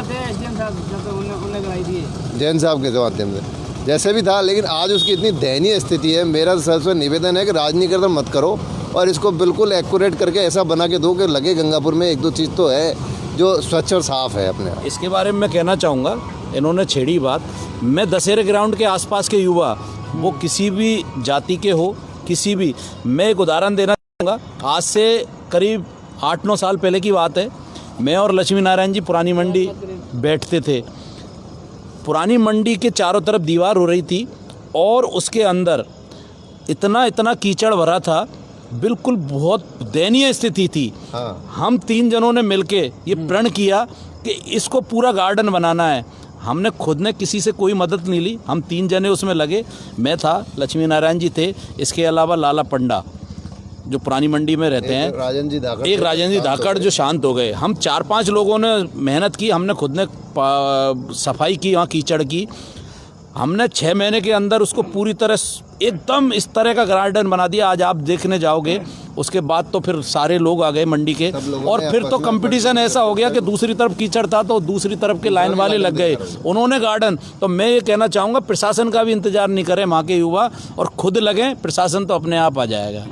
जैन साहब के माध्यम से जैसे भी था, लेकिन आज उसकी इतनी दयनीय स्थिति है। मेरा सबसे निवेदन है कि राजनीतिकरण मत करो और इसको बिल्कुल एक्यूरेट करके ऐसा बना के दो कि लगे गंगापुर में एक दो चीज़ तो है जो स्वच्छ और साफ है अपने। इसके बारे में मैं कहना चाहूँगा, इन्होंने छेड़ी बात, मैं दशहरे ग्राउंड के आसपास के युवा, वो किसी भी जाति के हो, किसी भी, मैं एक उदाहरण देना चाहूँगा। आज से करीब 8-9 साल पहले की बात है, मैं और लक्ष्मी नारायण जी पुरानी मंडी बैठते थे। पुरानी मंडी के चारों तरफ दीवार हो रही थी और उसके अंदर इतना कीचड़ भरा था, बिल्कुल बहुत दयनीय स्थिति थी। हम 3 जनों ने मिलके ये प्रण किया कि इसको पूरा गार्डन बनाना है। हमने खुद ने किसी से कोई मदद नहीं ली, हम 3 जने उसमें लगे। मैं था, लक्ष्मी नारायण जी थे, इसके अलावा लाला पंडा जो पुरानी मंडी में रहते हैं, राजन जी धाकड़, एक राजन जी धाकड़ जो शांत हो गए। हम 4-5 लोगों ने मेहनत की, हमने खुद ने सफाई की वहाँ कीचड़ की। हमने 6 महीने के अंदर उसको पूरी तरह एकदम इस तरह का गार्डन बना दिया। आज आप देखने जाओगे, उसके बाद तो फिर सारे लोग आ गए मंडी के, और फिर तो कंपटीशन ऐसा हो गया कि दूसरी तरफ कीचड़ था तो दूसरी तरफ के लाइन वाले लग गए, उन्होंने गार्डन। तो मैं ये कहना चाहूँगा, प्रशासन का भी इंतजार नहीं करें वहाँ के युवा, और खुद लगें, प्रशासन तो अपने आप आ जाएगा।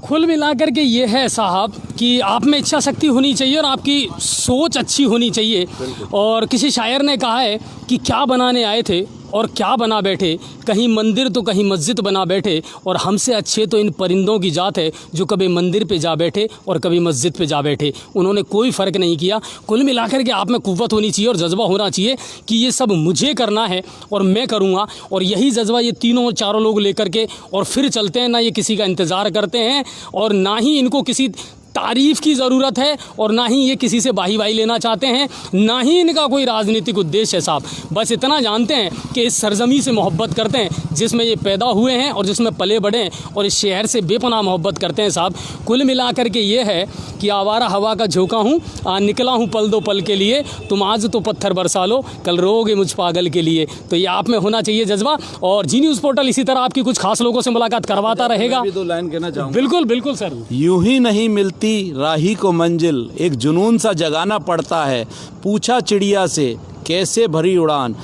कुल मिलाकर के ये है साहब कि आप में इच्छा शक्ति होनी चाहिए और आपकी सोच अच्छी होनी चाहिए। और किसी शायर ने कहा है कि क्या बनाने आए थे और क्या बना बैठे, कहीं मंदिर तो कहीं मस्जिद बना बैठे, और हमसे अच्छे तो इन परिंदों की जात है जो कभी मंदिर पे जा बैठे और कभी मस्जिद पे जा बैठे। उन्होंने कोई फ़र्क नहीं किया। कुल मिलाकर के आप में कुव्वत होनी चाहिए और जज्बा होना चाहिए कि ये सब मुझे करना है और मैं करूँगा। और यही जज्बा ये 3-4 लोग लेकर के और फिर चलते हैं। ना ये किसी का इंतज़ार करते हैं और ना ही इनको किसी तारीफ़ की ज़रूरत है, और ना ही ये किसी से बाही लेना चाहते हैं, ना ही इनका कोई राजनीतिक उद्देश्य है साहब। बस इतना जानते हैं कि इस सरजमी से मोहब्बत करते हैं जिसमें ये पैदा हुए हैं और जिसमें पले बढ़े हैं, और इस शहर से बेपनाह मोहब्बत करते हैं साहब। कुल मिलाकर के ये है कि आवारा हवा का झोंका हूँ, निकला हूँ पल दो पल के लिए, तुम आज तो पत्थर बरसा लो, कल रोगे मुझ पागल के लिए। तो ये आप में होना चाहिए जज्बा। और जी न्यूज़ पोर्टल इसी तरह आपकी कुछ खास लोगों से मुलाकात करवाता रहेगा। 2 लाइन कहना चाहूँगा। बिल्कुल बिल्कुल सर। यूं ही नहीं मिलती राही को मंजिल, एक जुनून सा जगाना पड़ता है। पूछा चिड़िया से कैसे भरी उड़ान,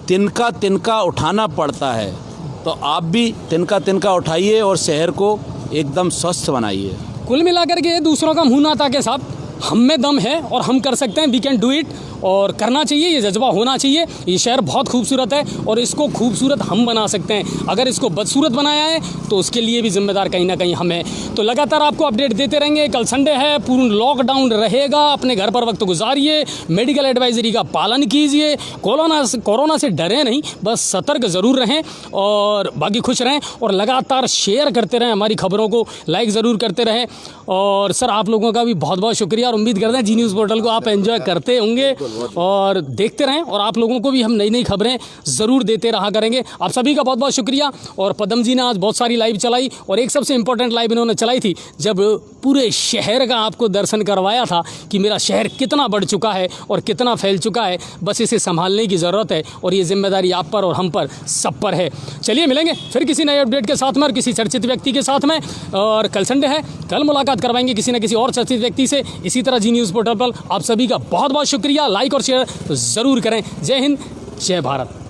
तिनका तिनका उठाना पड़ता है। तो आप भी तिनका तिनका उठाइए और शहर को एकदम स्वस्थ बनाइए। कुल मिलाकर के दूसरों का मुँह ना ताके साहब, हम में दम है और हम कर सकते हैं। वी कैन डू इट, और करना चाहिए, ये जज्बा होना चाहिए। ये शहर बहुत खूबसूरत है और इसको खूबसूरत हम बना सकते हैं। अगर इसको बदसूरत बनाया है तो उसके लिए भी जिम्मेदार कहीं ना कहीं हम हैं। तो लगातार आपको अपडेट देते रहेंगे। कल संडे है, पूर्ण लॉकडाउन रहेगा, अपने घर पर वक्त गुजारिए, मेडिकल एडवाइजरी का पालन कीजिए, कोरोना से डरे नहीं, बस सतर्क ज़रूर रहें और बाकी खुश रहें, और लगातार शेयर करते रहें हमारी खबरों को, लाइक ज़रूर करते रहें। और सर आप लोगों का भी बहुत बहुत शुक्रिया, और उम्मीद करते हैं जी न्यूज़ पोर्टल को आप एंजॉय करते होंगे और देखते रहें, और आप लोगों को भी हम नई नई खबरें ज़रूर देते रहा करेंगे। आप सभी का बहुत बहुत शुक्रिया। और पदम जी ने आज बहुत सारी लाइव चलाई, और एक सबसे इंपॉर्टेंट लाइव इन्होंने चलाई थी जब पूरे शहर का आपको दर्शन करवाया था कि मेरा शहर कितना बढ़ चुका है और कितना फैल चुका है। बस इसे संभालने की ज़रूरत है, और ये जिम्मेदारी आप पर और हम पर, सब पर है। चलिए मिलेंगे फिर किसी नए अपडेट के साथ में और किसी चर्चित व्यक्ति के साथ में। और कल संडे है, कल मुलाकात करवाएंगे किसी न किसी और चर्चित व्यक्ति से इसी तरह जी न्यूज़ पोर्टल पर। आप सभी का बहुत बहुत शुक्रिया। लाइक और शेयर ज़रूर करें। जय हिंद, जय भारत।